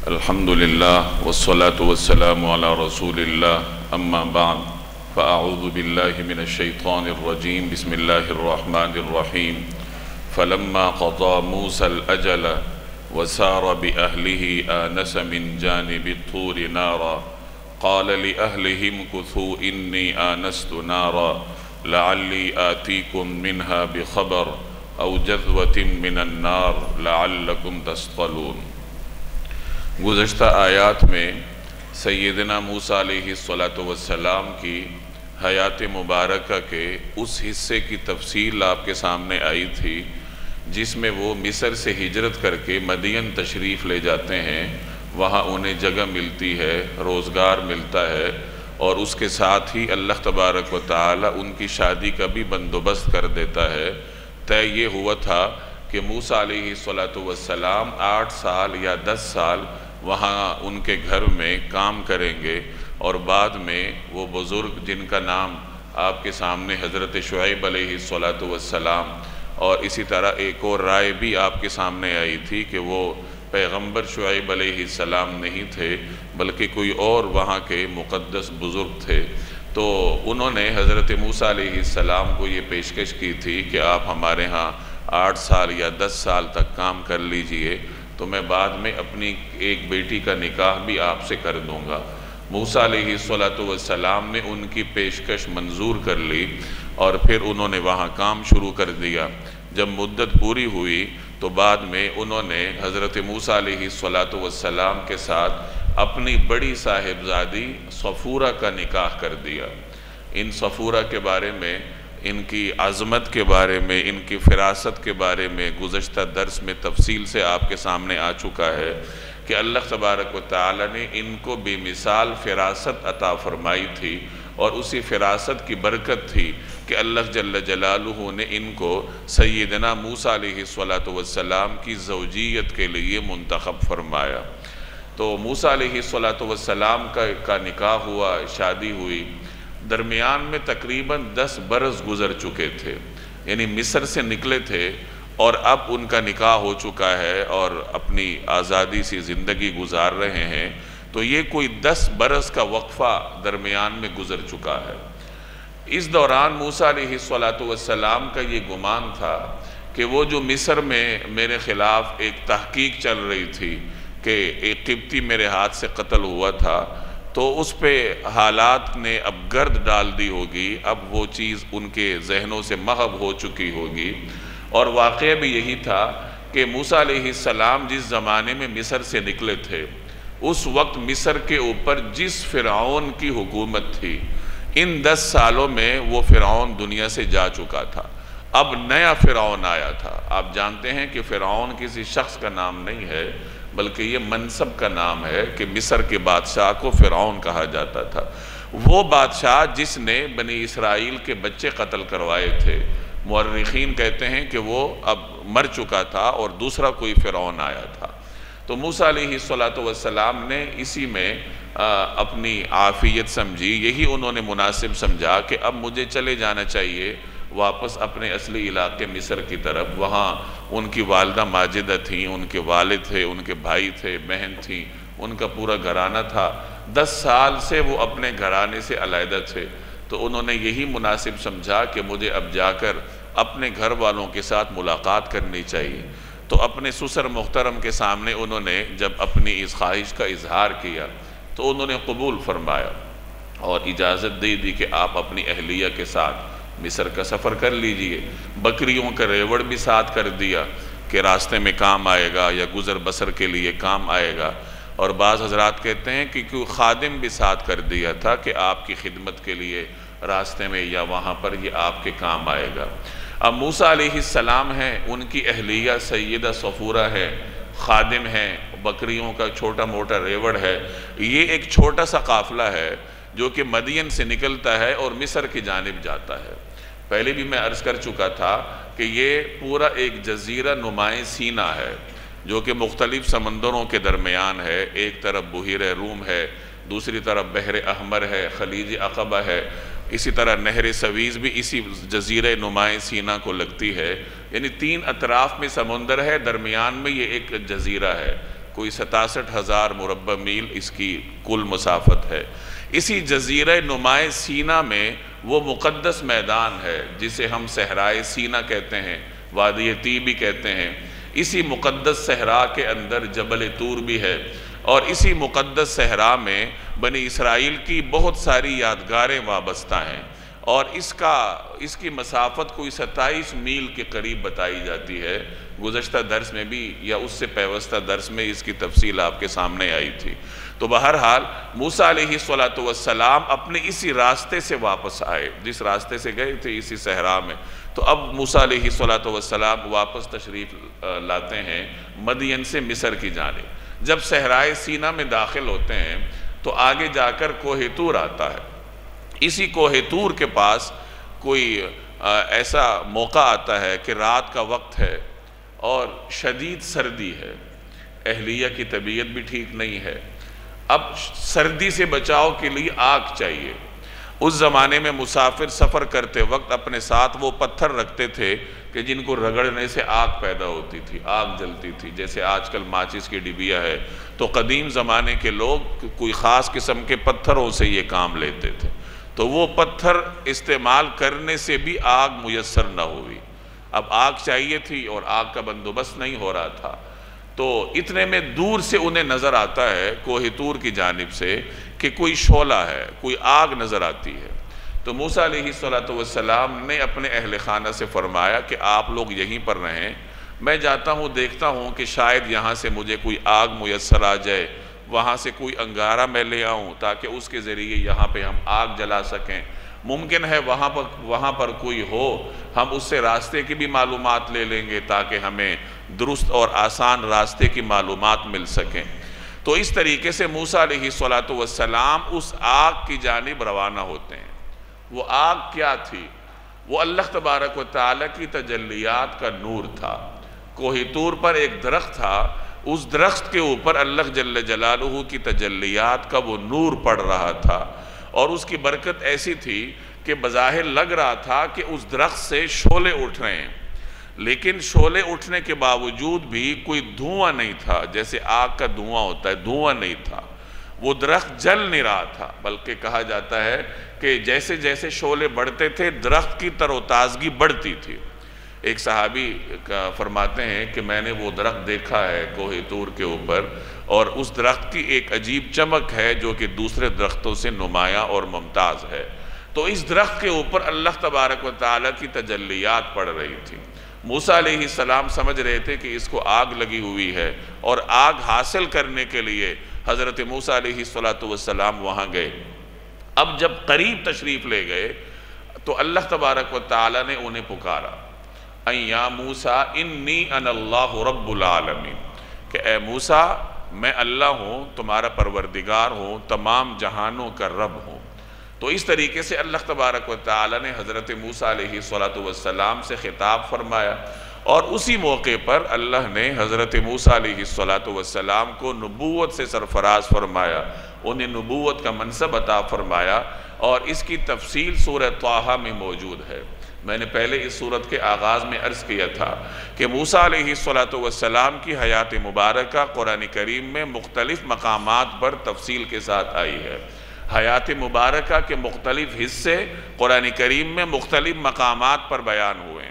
الحمد لله والصلاة والسلام على رسول الله أما بعد فأعوذ بالله من الشيطان الرجيم بسم الله الرحمن الرحيم فلما قضى موسى الأجل وسار بأهله آنس من جانب الطور نارا قال لأهلهم امكثوا إني آنست نارا لعلي آتيكم منها بخبر أو جذوة من النار لعلكم تصطلون۔ گزشتہ آیات میں سیدنا موسیٰ علیہ السلام کی حیات مبارکہ کے اس حصے کی تفصیل آپ کے سامنے آئی تھی جس میں وہ مصر سے ہجرت کر کے مدین تشریف لے جاتے ہیں، وہاں انہیں جگہ ملتی ہے، روزگار ملتا ہے، اور اس کے ساتھ ہی اللہ تبارک و تعالی ان کی شادی کا بھی بندوبست کر دیتا ہے۔ طے یہ ہوا تھا کہ موسیٰ علیہ السلام 8 سال یا 10 سال وہاں ان کے گھر میں کام کریں گے، اور بعد میں وہ بزرگ جن کا نام آپ کے سامنے حضرت شعیب علیہ السلام اور اسی طرح ایک اور رائے بھی آپ کے سامنے آئی تھی کہ وہ پیغمبر شعیب علیہ السلام نہیں تھے بلکہ کوئی اور وہاں کے مقدس بزرگ تھے، تو انہوں نے حضرت موسیٰ علیہ السلام کو یہ پیشکش کی تھی کہ آپ ہمارے ہاں 8 سال یا 10 سال تک کام کر لیجئے تو میں بعد میں اپنی ایک بیٹی کا نکاح بھی آپ سے کر دوں گا۔ موسیٰ علیہ السلام نے ان کی پیشکش منظور کر لی اور پھر انہوں نے وہاں کام شروع کر دیا۔ جب مدت پوری ہوئی تو بعد میں انہوں نے حضرت موسیٰ علیہ السلام کے ساتھ اپنی بڑی صاحبزادی صفورہ کا نکاح کر دیا۔ ان صفورہ کے بارے میں، ان کی عظمت کے بارے میں، ان کی فراست کے بارے میں گزشتہ درس میں تفصیل سے آپ کے سامنے آ چکا ہے کہ اللہ تبارک و تعالی نے ان کو بے مثال فراست عطا فرمائی تھی، اور اسی فراست کی برکت تھی کہ اللہ جل جلالہ نے ان کو سیدنا موسیٰ علیہ السلام کی زوجیت کے لیے منتخب فرمایا۔ تو موسیٰ علیہ السلام کا نکاح ہوا، شادی ہوئی، درمیان میں تقریباً 10 برس گزر چکے تھے، یعنی مصر سے نکلے تھے اور اب ان کا نکاح ہو چکا ہے اور اپنی آزادی سی زندگی گزار رہے ہیں، تو یہ کوئی 10 برس کا وقفہ درمیان میں گزر چکا ہے۔ اس دوران موسیٰ علیہ السلام کا یہ گمان تھا کہ وہ جو مصر میں میرے خلاف ایک تحقیق چل رہی تھی کہ ایک قبطی میرے ہاتھ سے قتل ہوا تھا، تو اس پہ حالات نے اب گرد ڈال دی ہوگی، اب وہ چیز ان کے ذہنوں سے محو ہو چکی ہوگی۔ اور واقعہ بھی یہی تھا کہ موسیٰ علیہ السلام جس زمانے میں مصر سے نکلے تھے اس وقت مصر کے اوپر جس فرعون کی حکومت تھی، ان 10 سالوں میں وہ فرعون دنیا سے جا چکا تھا، اب نیا فرعون آیا تھا۔ آپ جانتے ہیں کہ فرعون کسی شخص کا نام نہیں ہے بلکہ یہ منصب کا نام ہے کہ مصر کے بادشاہ کو فرعون کہا جاتا تھا۔ وہ بادشاہ جس نے بنی اسرائیل کے بچے قتل کروائے تھے، مورخین کہتے ہیں کہ وہ اب مر چکا تھا اور دوسرا کوئی فرعون آیا تھا۔ تو موسیٰ علیہ السلام نے اسی میں اپنی عافیت سمجھی، یہی انہوں نے مناسب سمجھا کہ اب مجھے چلے جانا چاہیے واپس اپنے اصلی علاقے مصر کی طرف۔ وہاں ان کی والدہ ماجدہ تھیں، ان کے والد تھے، ان کے بھائی تھے، بہن تھیں، ان کا پورا گھرانہ تھا۔ 10 سال سے وہ اپنے گھرانے سے علیحدہ تھے، تو انہوں نے یہی مناسب سمجھا کہ مجھے اب جا کر اپنے گھر والوں کے ساتھ ملاقات کرنی چاہیے۔ تو اپنے سسر محترم کے سامنے انہوں نے جب اپنی اس خواہش کا اظہار کیا تو انہوں نے قبول فرمایا اور اجازت دے دی کہ آپ اپنی اہلیہ کے ساتھ مصر کا سفر کر لیجئے۔ بکریوں کا ریوڑ بھی ساتھ کر دیا کہ راستے میں کام آئے گا یا گزر بسر کے لیے کام آئے گا، اور بعض حضرات کہتے ہیں کہ کوئی خادم بھی ساتھ کر دیا تھا کہ آپ کی خدمت کے لیے راستے میں یا وہاں پر یہ آپ کے کام آئے گا۔ اب موسیٰ علیہ السلام ہیں، ان کی اہلیہ سیدہ صفورہ ہے، خادم ہیں، بکریوں کا چھوٹا موٹا ریوڑ ہے۔ یہ ایک چھوٹا سا قافلہ ہے جو کہ مدین سے نکلتا ہے اور مصر کی جانب جاتا ہے۔ پہلے بھی میں عرض کر چکا تھا کہ یہ پورا ایک جزیرہ نمائیں سینا ہے جو کہ مختلف سمندروں کے درمیان ہے۔ ایک طرف بحیرہ روم ہے، دوسری طرف بحر احمر ہے، خلیج عقبہ ہے، اسی طرح نہر سویز بھی اسی جزیرہ نمائیں سینا کو لگتی ہے، یعنی 3 اطراف میں سمندر ہے، درمیان میں یہ ایک جزیرہ ہے۔ کوئی 67,000 مربع میل اس کی کل مسافت ہے۔ اسی جزیرہ نمائے سینا میں وہ مقدس میدان ہے جسے ہم صحرائے سینا کہتے ہیں، وادی طی بھی کہتے ہیں۔ اسی مقدس صحرا کے اندر جبل طور بھی ہے، اور اسی مقدس صحرا میں بنی اسرائیل کی بہت ساری یادگاریں وابستہ ہیں، اور اس کی مسافت کوئی 27 میل کے قریب بتائی جاتی ہے۔ گزشتہ درس میں بھی یا اس سے پیوستہ درس میں اس کی تفصیل آپ کے سامنے آئی تھی۔ تو بہرحال موسیٰ علیہ السلام اپنے اسی راستے سے واپس آئے، جس راستے سے گئے تھے اسی صحرا میں۔ تو اب موسیٰ علیہ السلام واپس تشریف لاتے ہیں مدین سے مصر کی جانب۔ جب صحرائے سینا میں داخل ہوتے ہیں تو آگے جا کر کوہ طور آتا ہے۔ اسی کوہ طور کے پاس کوئی ایسا موقع آتا ہے کہ رات کا وقت ہے اور شدید سردی ہے، اہلیہ کی طبیعت بھی ٹھیک نہیں ہے۔ اب سردی سے بچاؤ کے لیے آگ چاہیے۔ اس زمانے میں مسافر سفر کرتے وقت اپنے ساتھ وہ پتھر رکھتے تھے کہ جن کو رگڑنے سے آگ پیدا ہوتی تھی، آگ جلتی تھی، جیسے آج کل ماچس کی ڈبیا ہے۔ تو قدیم زمانے کے لوگ کوئی خاص قسم کے پتھروں سے یہ کام لیتے تھے، تو وہ پتھر استعمال کرنے سے بھی آگ میسر نہ ہوئی۔ اب آگ چاہیے تھی اور آگ کا بندوبست نہیں ہو رہا تھا، تو اتنے میں دور سے انہیں نظر آتا ہے کوہ طور کی جانب سے کہ کوئی شعلہ ہے، کوئی آگ نظر آتی ہے۔ تو موسیٰ علیہ السلام نے اپنے اہل خانہ سے فرمایا کہ آپ لوگ یہیں پر رہیں، میں جاتا ہوں دیکھتا ہوں کہ شاید یہاں سے مجھے کوئی آگ میسر آ جائے، وہاں سے کوئی انگارہ میں لے آؤں تاکہ اس کے ذریعے یہاں پہ ہم آگ جلا سکیں۔ ممکن ہے وہاں پر کوئی ہو، ہم اس سے راستے کی بھی معلومات لے لیں گے تاکہ ہمیں درست اور آسان راستے کی معلومات مل سکیں۔ تو اس طریقے سے موسیٰ علیہ السلام اس آگ کی جانب روانہ ہوتے ہیں۔ وہ آگ کیا تھی؟ وہ اللہ تبارک و تعالیٰ کی تجلیات کا نور تھا۔ کوہ طور پر ایک درخت تھا، اس درخت کے اوپر اللہ جل جلالہ کی تجلیات کا وہ نور پڑ رہا تھا، اور اس کی برکت ایسی تھی کہ بظاہر لگ رہا تھا کہ اس درخت سے شعلے اٹھ رہے ہیں، لیکن شعلے اٹھنے کے باوجود بھی کوئی دھواں نہیں تھا، جیسے آگ کا دھواں ہوتا ہے، دھواں نہیں تھا۔ وہ درخت جل نہیں رہا تھا، بلکہ کہا جاتا ہے کہ جیسے جیسے شعلے بڑھتے تھے درخت کی تر و تازگی بڑھتی تھی۔ ایک صحابی فرماتے ہیں کہ میں نے وہ درخت دیکھا ہے کوہ طور کے اوپر، اور اس درخت کی ایک عجیب چمک ہے جو کہ دوسرے درختوں سے نمایاں اور ممتاز ہے۔ تو اس درخت کے اوپر اللہ تبارک و تعالیٰ کی تجلیات پڑ رہی تھی۔ موسیٰ علیہ السلام سمجھ رہے تھے کہ اس کو آگ لگی ہوئی ہے، اور آگ حاصل کرنے کے لیے حضرت موسیٰ علیہ السلام وہاں گئے۔ اب جب قریب تشریف لے گئے تو اللہ تبارک و تعالیٰ نے انہیں پکارا، اَن یا موسیٰ انی انا اللہ رب العالمین، کہ اے موسیٰ میں اللہ ہوں، تمہارا پروردگار ہوں، تمام جہانوں کا رب ہوں۔ تو اس طریقے سے اللہ تبارک و تعالیٰ نے حضرت موسیٰ علیہ السلام سے خطاب فرمایا، اور اسی موقع پر اللہ نے حضرت موسیٰ علیہ السلام کو نبوت سے سرفراز فرمایا، انہیں نبوت کا منصب عطا فرمایا، اور اس کی تفصیل سورہ طٰہٰ میں موجود ہے۔ میں نے پہلے اس سورت کے آغاز میں عرض کیا تھا کہ موسیٰ علیہ السلام کی حیات مبارکہ قرآن کریم میں مختلف مقامات پر تفصیل کے ساتھ آئی ہے۔ حیات مبارکہ کے مختلف حصے قرآن کریم میں مختلف مقامات پر بیان ہوئے ہیں۔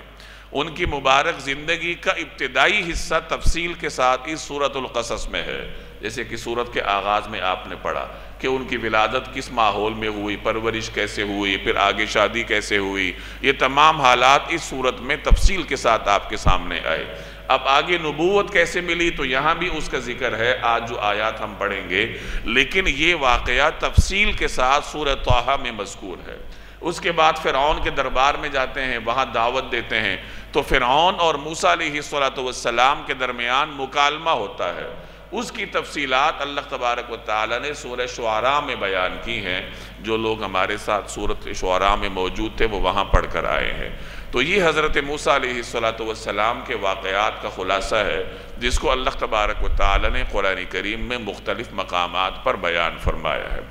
ان کی مبارک زندگی کا ابتدائی حصہ تفصیل کے ساتھ اس سورۃ القصص میں ہے، جیسے کہ سورت کے آغاز میں آپ نے پڑھا کہ ان کی ولادت کس ماحول میں ہوئی، پرورش کیسے ہوئی، پھر آگے شادی کیسے ہوئی، یہ تمام حالات اس سورت میں تفصیل کے ساتھ آپ کے سامنے آئے۔ اب آگے نبوت کیسے ملی تو یہاں بھی اس کا ذکر ہے، آج جو آیات ہم پڑھیں گے، لیکن یہ واقعہ تفصیل کے ساتھ سورہ طٰہٰ میں مذکور ہے۔ اس کے بعد فرعون کے دربار میں جاتے ہیں، وہاں دعوت دیتے ہیں، تو فرعون اور موسیٰ علیہ السلام کے درمیان مکالمہ ہوتا ہے۔ اس کی تفصیلات اللہ تبارک و تعالیٰ نے سورہ شعراء میں بیان کی ہیں۔ جو لوگ ہمارے ساتھ سورۃ شعراء میں موجود تھے وہ وہاں پڑھ کر آئے ہیں۔ تو یہ حضرت موسیٰ علیہ السلام کے واقعات کا خلاصہ ہے، جس کو اللہ تبارک و تعالیٰ نے قرآن کریم میں مختلف مقامات پر بیان فرمایا ہے۔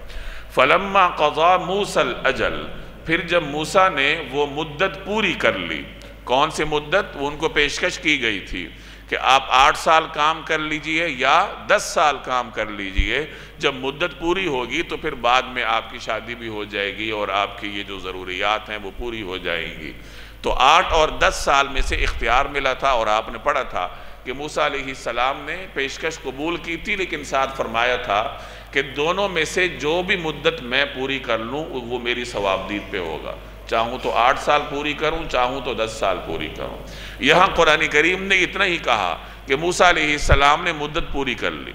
فَلَمَّا قَضَى مُوسَى الْأَجَلَ، پھر جب موسیٰ نے وہ مدت پوری کر لی۔ کون سی مدت؟ وہ ان کو پیشکش کی گئی تھی کہ آپ 8 سال کام کر لیجئے یا 10 سال کام کر لیجئے، جب مدت پوری ہوگی تو پھر بعد میں آپ کی شادی بھی ہو جائے گی اور آپ کی یہ جو ضروریات ہیں وہ پوری ہو جائیں گی۔ تو 8 اور 10 سال میں سے اختیار ملا تھا، اور آپ نے پڑھا تھا کہ موسیٰ علیہ السلام نے پیشکش قبول کی تھی، لیکن ساتھ فرمایا تھا کہ دونوں میں سے جو بھی مدت میں پوری کر لوں وہ میری ثوابدید پہ ہوگا، چاہوں تو 8 سال پوری کروں، چاہوں تو 10 سال پوری کروں۔ یہاں قرآن کریم نے اتنا ہی کہا کہ موسیٰ علیہ السلام نے مدت پوری کر لی۔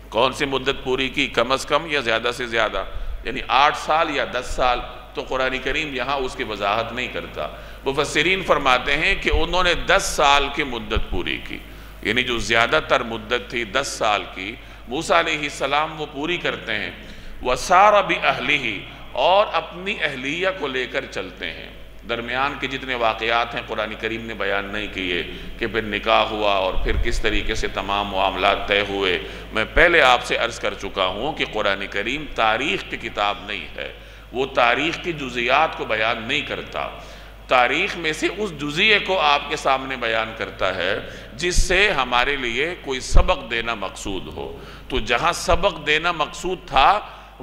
کون سی مدت پوری کی؟ کم از کم یا زیادہ سے زیادہ، یعنی 8 سال یا 10 سال؟ تو قرآن کریم یہاں اس کی وضاحت نہیں کرتا۔ مفسرین فرماتے ہیں کہ انہوں نے 10 سال کی مدت پوری کی، یعنی جو زیادہ تر مدت تھی 10 سال کی، موسیٰ علیہ السلام وہ پوری کرتے ہیں۔ وَسَارَ بِأَهْلِهِ، اور اپنی اہلیہ کو لے کر چلتے ہیں۔ درمیان کے جتنے واقعات ہیں قرآن کریم نے بیان نہیں کیے کہ پھر نکاح ہوا اور پھر کس طریقے سے تمام معاملات طے ہوئے۔ میں پہلے آپ سے عرض کر چکا ہوں کہ قرآن کریم تاریخ کی کتاب نہیں ہے، وہ تاریخ کی جزیات کو بیان نہیں کرتا، تاریخ میں سے اس جزیے کو آپ کے سامنے بیان کرتا ہے جس سے ہمارے لیے کوئی سبق دینا مقصود ہو۔ تو جہاں سبق دینا مقصود تھا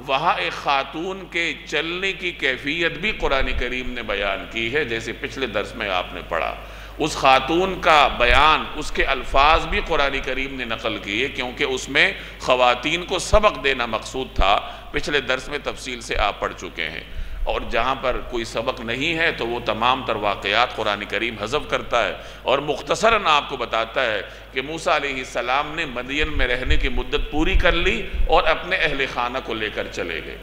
وہاں ایک خاتون کے چلنے کی کیفیت بھی قرآن کریم نے بیان کی ہے، جیسے پچھلے درس میں آپ نے پڑھا۔ اس خاتون کا بیان، اس کے الفاظ بھی قرآن کریم نے نقل کیے، کیونکہ اس میں خواتین کو سبق دینا مقصود تھا۔ پچھلے درس میں تفصیل سے آپ پڑھ چکے ہیں، اور جہاں پر کوئی سبق نہیں ہے تو وہ تمام تر واقعات قرآن کریم حذف کرتا ہے اور مختصراً آپ کو بتاتا ہے کہ موسیٰ علیہ السلام نے مدین میں رہنے کی مدت پوری کر لی اور اپنے اہل خانہ کو لے کر چلے گئے۔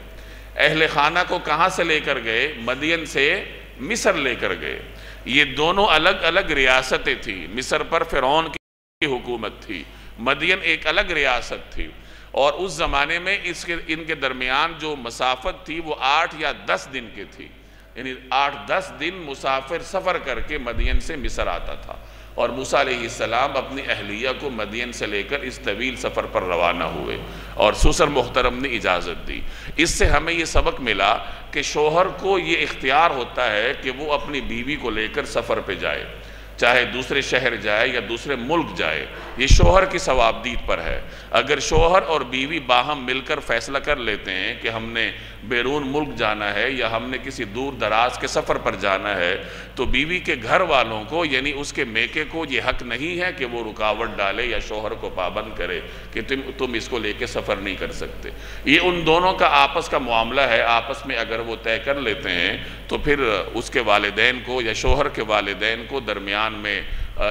اہل خانہ کو کہاں سے لے کر گئے؟ مدین سے مصر لے کر گئے۔ یہ دونوں الگ الگ ریاستیں تھیں، مصر پر فرعون کی حکومت تھی، مدین ایک الگ ریاست تھی، اور اس زمانے میں ان کے درمیان جو مسافت تھی وہ 8 یا 10 دن کی تھی، یعنی 8-10 دن مسافر سفر کر کے مدین سے مصر آتا تھا، اور موسیٰ علیہ السلام اپنی اہلیہ کو مدین سے لے کر اس طویل سفر پر روانہ ہوئے، اور سسر محترم نے اجازت دی۔ اس سے ہمیں یہ سبق ملا کہ شوہر کو یہ اختیار ہوتا ہے کہ وہ اپنی بیوی کو لے کر سفر پہ جائے، چاہے دوسرے شہر جائے یا دوسرے ملک جائے، یہ شوہر کی ثوابدید پر ہے۔ اگر شوہر اور بیوی باہم مل کر فیصلہ کر لیتے ہیں کہ ہم نے بیرون ملک جانا ہے یا ہم نے کسی دور دراز کے سفر پر جانا ہے، تو بیوی کے گھر والوں کو، یعنی اس کے میکے کو، یہ حق نہیں ہے کہ وہ رکاوٹ ڈالے یا شوہر کو پابند کرے کہ تم اس کو لے کے سفر نہیں کر سکتے۔ یہ ان دونوں کا آپس کا معاملہ ہے، آپس میں اگر وہ طے کر لیتے ہیں تو پھر اس کے والدین کو یا شوہر کے والدین کو درمیان میں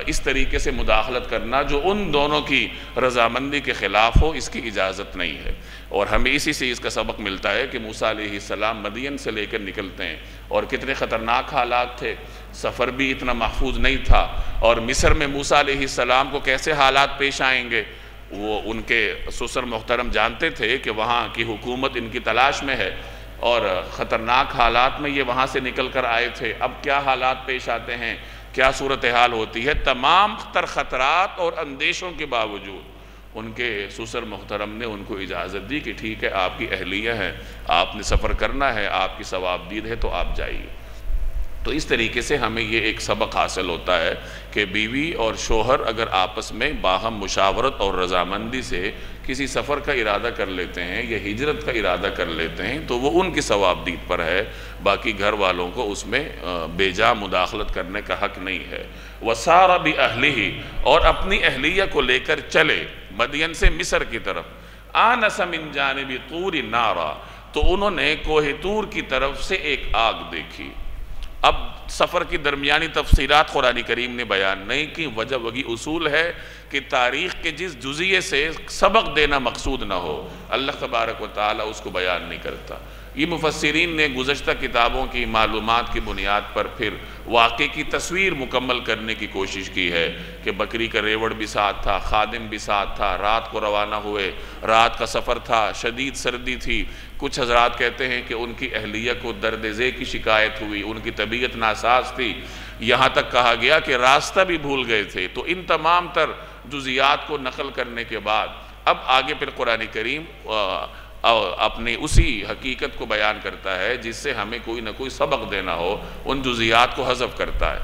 اس طریقے سے مداخلت کرنا جو ان دونوں کی رضامندی کے خلاف ہو، اس کی اجازت نہیں ہے۔ اور ہمیں اسی سے اس کا سبق ملتا ہے کہ موسیٰ علیہ السلام مدین سے لے کر نکلتے ہیں، اور کتنے خطرناک حالات تھے، سفر بھی اتنا محفوظ نہیں تھا، اور مصر میں موسیٰ علیہ السلام کو کیسے حالات پیش آئیں گے، وہ ان کے سسر محترم جانتے تھے کہ وہاں کی حکومت ان کی تلاش میں ہے، اور خطرناک حالات میں یہ وہاں سے نکل کر آئے تھے۔ اب کیا حالات پیش آتے ہیں، کیا صورتحال ہوتی ہے؟ تمام تر خطرات اور اندیشوں کے باوجود ان کے سسر محترم نے ان کو اجازت دی کہ ٹھیک ہے، آپ کی اہلیہ ہے، آپ نے سفر کرنا ہے، آپ کی ثوابدید ہے، تو آپ جائیے۔ تو اس طریقے سے ہمیں یہ ایک سبق حاصل ہوتا ہے کہ بیوی اور شوہر اگر آپس میں باہم مشاورت اور رضامندی سے کسی سفر کا ارادہ کر لیتے ہیں یا ہجرت کا ارادہ کر لیتے ہیں تو وہ ان کی ثوابدید پر ہے، باقی گھر والوں کو اس میں بے جا مداخلت کرنے کا حق نہیں ہے۔ وَسَارَ بِأَهْلِهِ، اور اپنی اہلیہ کو لے کر چلے مدین سے مصر کی طرف۔ آنَسَ مِن جانب طور نارا، تو انہوں نے کوہ طور کی طرف سے ایک آگ دیکھی۔ اب سفر کی درمیانی تفصیلات قرآن کریم نے بیان نہیں کی، وجہ وہی اصول ہے کہ تاریخ کے جس جزیے سے سبق دینا مقصود نہ ہو اللہ تبارک و تعالی اس کو بیان نہیں کرتا۔ یہ مفسرین نے گزشتہ کتابوں کی معلومات کی بنیاد پر پھر واقعے کی تصویر مکمل کرنے کی کوشش کی ہے کہ بکری کا ریوڑ بھی ساتھ تھا، خادم بھی ساتھ تھا، رات کو روانہ ہوئے، رات کا سفر تھا، شدید سردی تھی، کچھ حضرات کہتے ہیں کہ ان کی اہلیہ کو درد ذیل کی شکایت ہوئی، ان کی طبیعت ناساز تھی، یہاں تک کہا گیا کہ راستہ بھی بھول گئے تھے۔ تو ان تمام تر جزیات کو نقل کرنے کے بعد اب آگے پھر قرآن کریم اپنی اسی حقیقت کو بیان کرتا ہے جس سے ہمیں کوئی نہ کوئی سبق دینا ہو، ان جزیات کو حذف کرتا ہے۔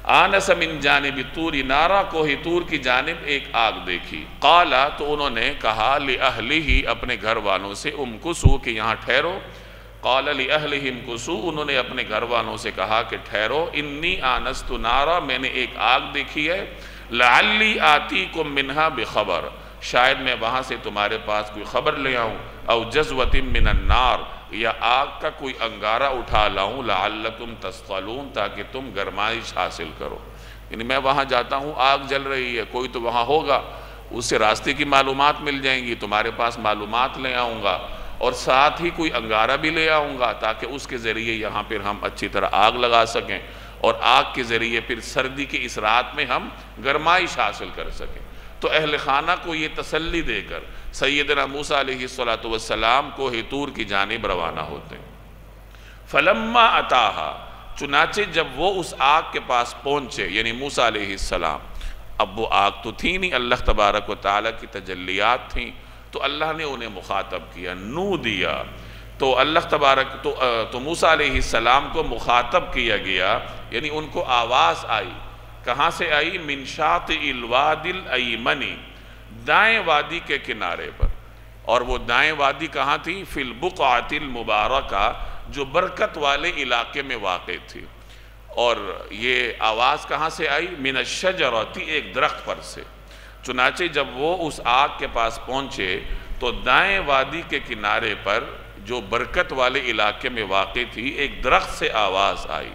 آنس من جانب طور نارا، کوہ طور کی جانب ایک آگ دیکھی۔ قالا، تو انہوں نے کہا لأہلہ، اپنے گھر والوں سے، امکسو، کہ یہاں ٹھہرو۔ قال لأہلہ امکسو، انہوں نے اپنے گھر والوں سے کہا کہ ٹھہرو۔ انی آنست نارا، میں نے ایک آگ دیکھی ہے۔ لعلی آتیکم منہا بخبر، شاید میں وہاں سے تمہارے پاس کوئی خبر لے آؤں۔ او جذوۃ من النار، یا آگ کا کوئی انگارہ اٹھا لاؤں۔ لعلکم تصطلون، تاکہ تم گرمائش حاصل کرو۔ یعنی میں وہاں جاتا ہوں، آگ جل رہی ہے، کوئی تو وہاں ہوگا، اس سے راستے کی معلومات مل جائیں گی، تمہارے پاس معلومات لے آؤں گا، اور ساتھ ہی کوئی انگارہ بھی لے آؤں گا، تاکہ اس کے ذریعے یہاں پھر ہم اچھی طرح آگ لگا سکیں، اور آگ کے ذریعے پھر سردی کی اس رات میں ہم گرمائش حاصل کر سکیں۔ تو اہل خانہ کو یہ تسلی دے کر سیدنا موسیٰ علیہ السلام کوہ طور کی جانب روانہ ہوتے ہیں۔ فلما اتاہا، چنانچہ جب وہ اس آگ کے پاس پہنچے، یعنی موسیٰ علیہ السلام، اب وہ آگ تو تھی نہیں، اللہ تبارک و تعالیٰ کی تجلیات تھیں، تو اللہ نے انہیں مخاطب کیا، نو دیا، تو اللہ تبارک تو موسیٰ علیہ السلام کو مخاطب کیا گیا، یعنی ان کو آواز آئی۔ کہاں سے آئی؟ من شاطئ الوادی الایمنی، دائیں وادی کے کنارے پر، اور وہ دائیں وادی کہاں تھی؟ فی البقعۃ المبارکہ، جو برکت والے علاقے میں واقع تھی۔ اور یہ آواز کہاں سے آئی؟ من الشجرۃ، ایک درخت پر سے۔ چنانچہ جب وہ اس آگ کے پاس پہنچے تو دائیں وادی کے کنارے پر جو برکت والے علاقے میں واقع تھی، ایک درخت سے آواز آئی۔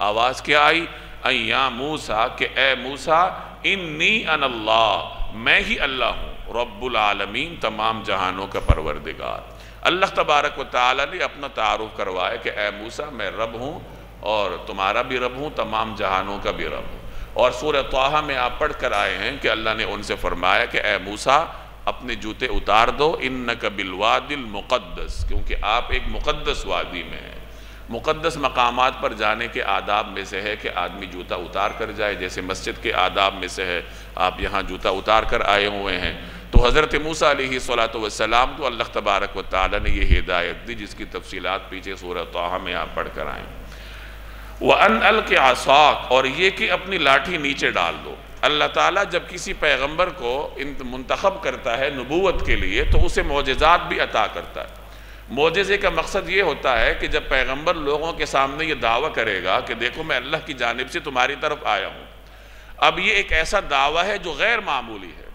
آواز کیا آئی؟ یا موسیٰ، کہ اے موسیٰ، انی انا اللہ، میں ہی اللہ ہوں، رب العالمین، تمام جہانوں کا پروردگار۔ اللہ تبارک و تعالیٰ نے اپنا تعارف کروایا کہ اے موسیٰ، میں رب ہوں، اور تمہارا بھی رب ہوں، تمام جہانوں کا بھی رب ہوں۔ اور سورہ طٰہٰ میں آپ پڑھ کر آئے ہیں کہ اللہ نے ان سے فرمایا کہ اے موسیٰ، اپنے جوتے اتار دو، انک بالوادی المقدس، کیونکہ آپ ایک مقدس وادی میں ہیں۔ مقدس مقامات پر جانے کے آداب میں سے ہے کہ آدمی جوتا اتار کر جائے، جیسے مسجد کے آداب میں سے ہے، آپ یہاں جوتا اتار کر آئے ہوئے ہیں۔ تو حضرت موسیٰ علیہ السلام کو اللہ تبارک و تعالیٰ نے یہ ہدایت دی، جس کی تفصیلات پیچھے سورہ طٰہٰ میں آپ پڑھ کر آئیں۔ وَأَنْ أَلْقِ عَصَاكَ، اور یہ کہ اپنی لاٹھی نیچے ڈال دو۔ اللہ تعالیٰ جب کسی پیغمبر کو منتخب کرتا ہے نبوت کے لیے تو اسے معجزات بھی عطا کرتا ہے۔ معجزے کا مقصد یہ ہوتا ہے کہ جب پیغمبر لوگوں کے سامنے یہ دعویٰ کرے گا کہ دیکھو میں اللہ کی جانب سے تمہاری طرف آیا ہوں، اب یہ ایک ایسا دعویٰ ہے جو غیر معمولی ہے،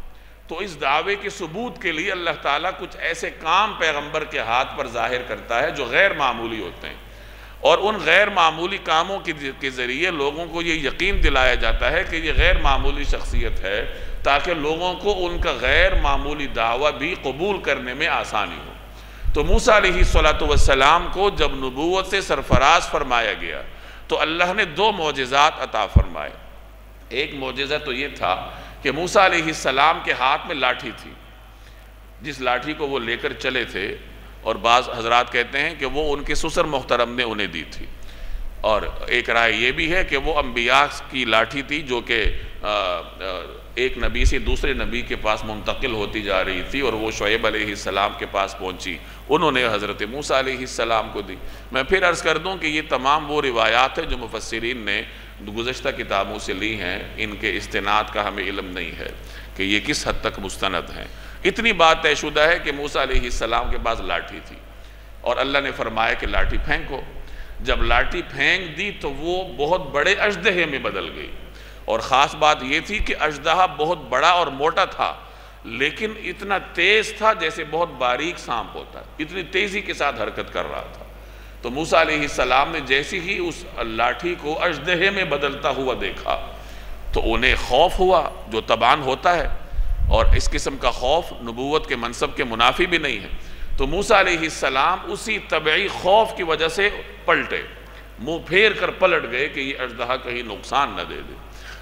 تو اس دعوے کے ثبوت کے لیے اللہ تعالیٰ کچھ ایسے کام پیغمبر کے ہاتھ پر ظاہر کرتا ہے جو غیر معمولی ہوتے ہیں، اور ان غیر معمولی کاموں کے ذریعے لوگوں کو یہ یقین دلایا جاتا ہے کہ یہ غیر معمولی شخصیت ہے، تاکہ لوگوں کو ان کا غیر معمولی دعویٰ بھی قبول کرنے میں آسانی ہو۔ تو موسیٰ علیہ السلام کو جب نبوت سے سرفراز فرمایا گیا تو اللہ نے دو معجزات عطا فرمائے۔ ایک معجزہ تو یہ تھا کہ موسیٰ علیہ السلام کے ہاتھ میں لاٹھی تھی، جس لاٹھی کو وہ لے کر چلے تھے، اور بعض حضرات کہتے ہیں کہ وہ ان کے سسر محترم نے انہیں دی تھی، اور ایک رائے یہ بھی ہے کہ وہ انبیاء کی لاٹھی تھی جو کہ ایک نبی سے دوسرے نبی کے پاس منتقل ہوتی جا رہی تھی، اور وہ شعیب علیہ السلام کے پاس پہنچی، انہوں نے حضرت موسیٰ علیہ السلام کو دی۔ میں پھر عرض کر دوں کہ یہ تمام وہ روایات ہیں جو مفسرین نے گزشتہ کتابوں سے لی ہیں، ان کے استناد کا ہمیں علم نہیں ہے کہ یہ کس حد تک مستند ہیں۔ اتنی بات طے شدہ ہے کہ موسیٰ علیہ السلام کے پاس لاٹھی تھی، اور اللہ نے فرمایا کہ لاٹھی پھینکو۔ جب لاٹھی پھینک دی تو وہ بہت بڑے اژدہے میں بدل گئی، اور خاص بات یہ تھی کہ اژدہا بہت بڑا اور موٹا تھا، لیکن اتنا تیز تھا جیسے بہت باریک سانپ ہوتا ہے، اتنی تیزی کے ساتھ حرکت کر رہا تھا۔ تو موسیٰ علیہ السلام نے جیسے ہی اس لاٹھی کو اژدہے میں بدلتا ہوا دیکھا تو انہیں خوف ہوا، جو طبعاً ہوتا ہے، اور اس قسم کا خوف نبوت کے منصب کے منافی بھی نہیں ہے۔ تو موسیٰ علیہ السلام اسی طبعی خوف کی وجہ سے پلٹے، منہ پھیر کر پلٹ گئے کہ یہ اژدہا کہیں نقصان نہ دے دے۔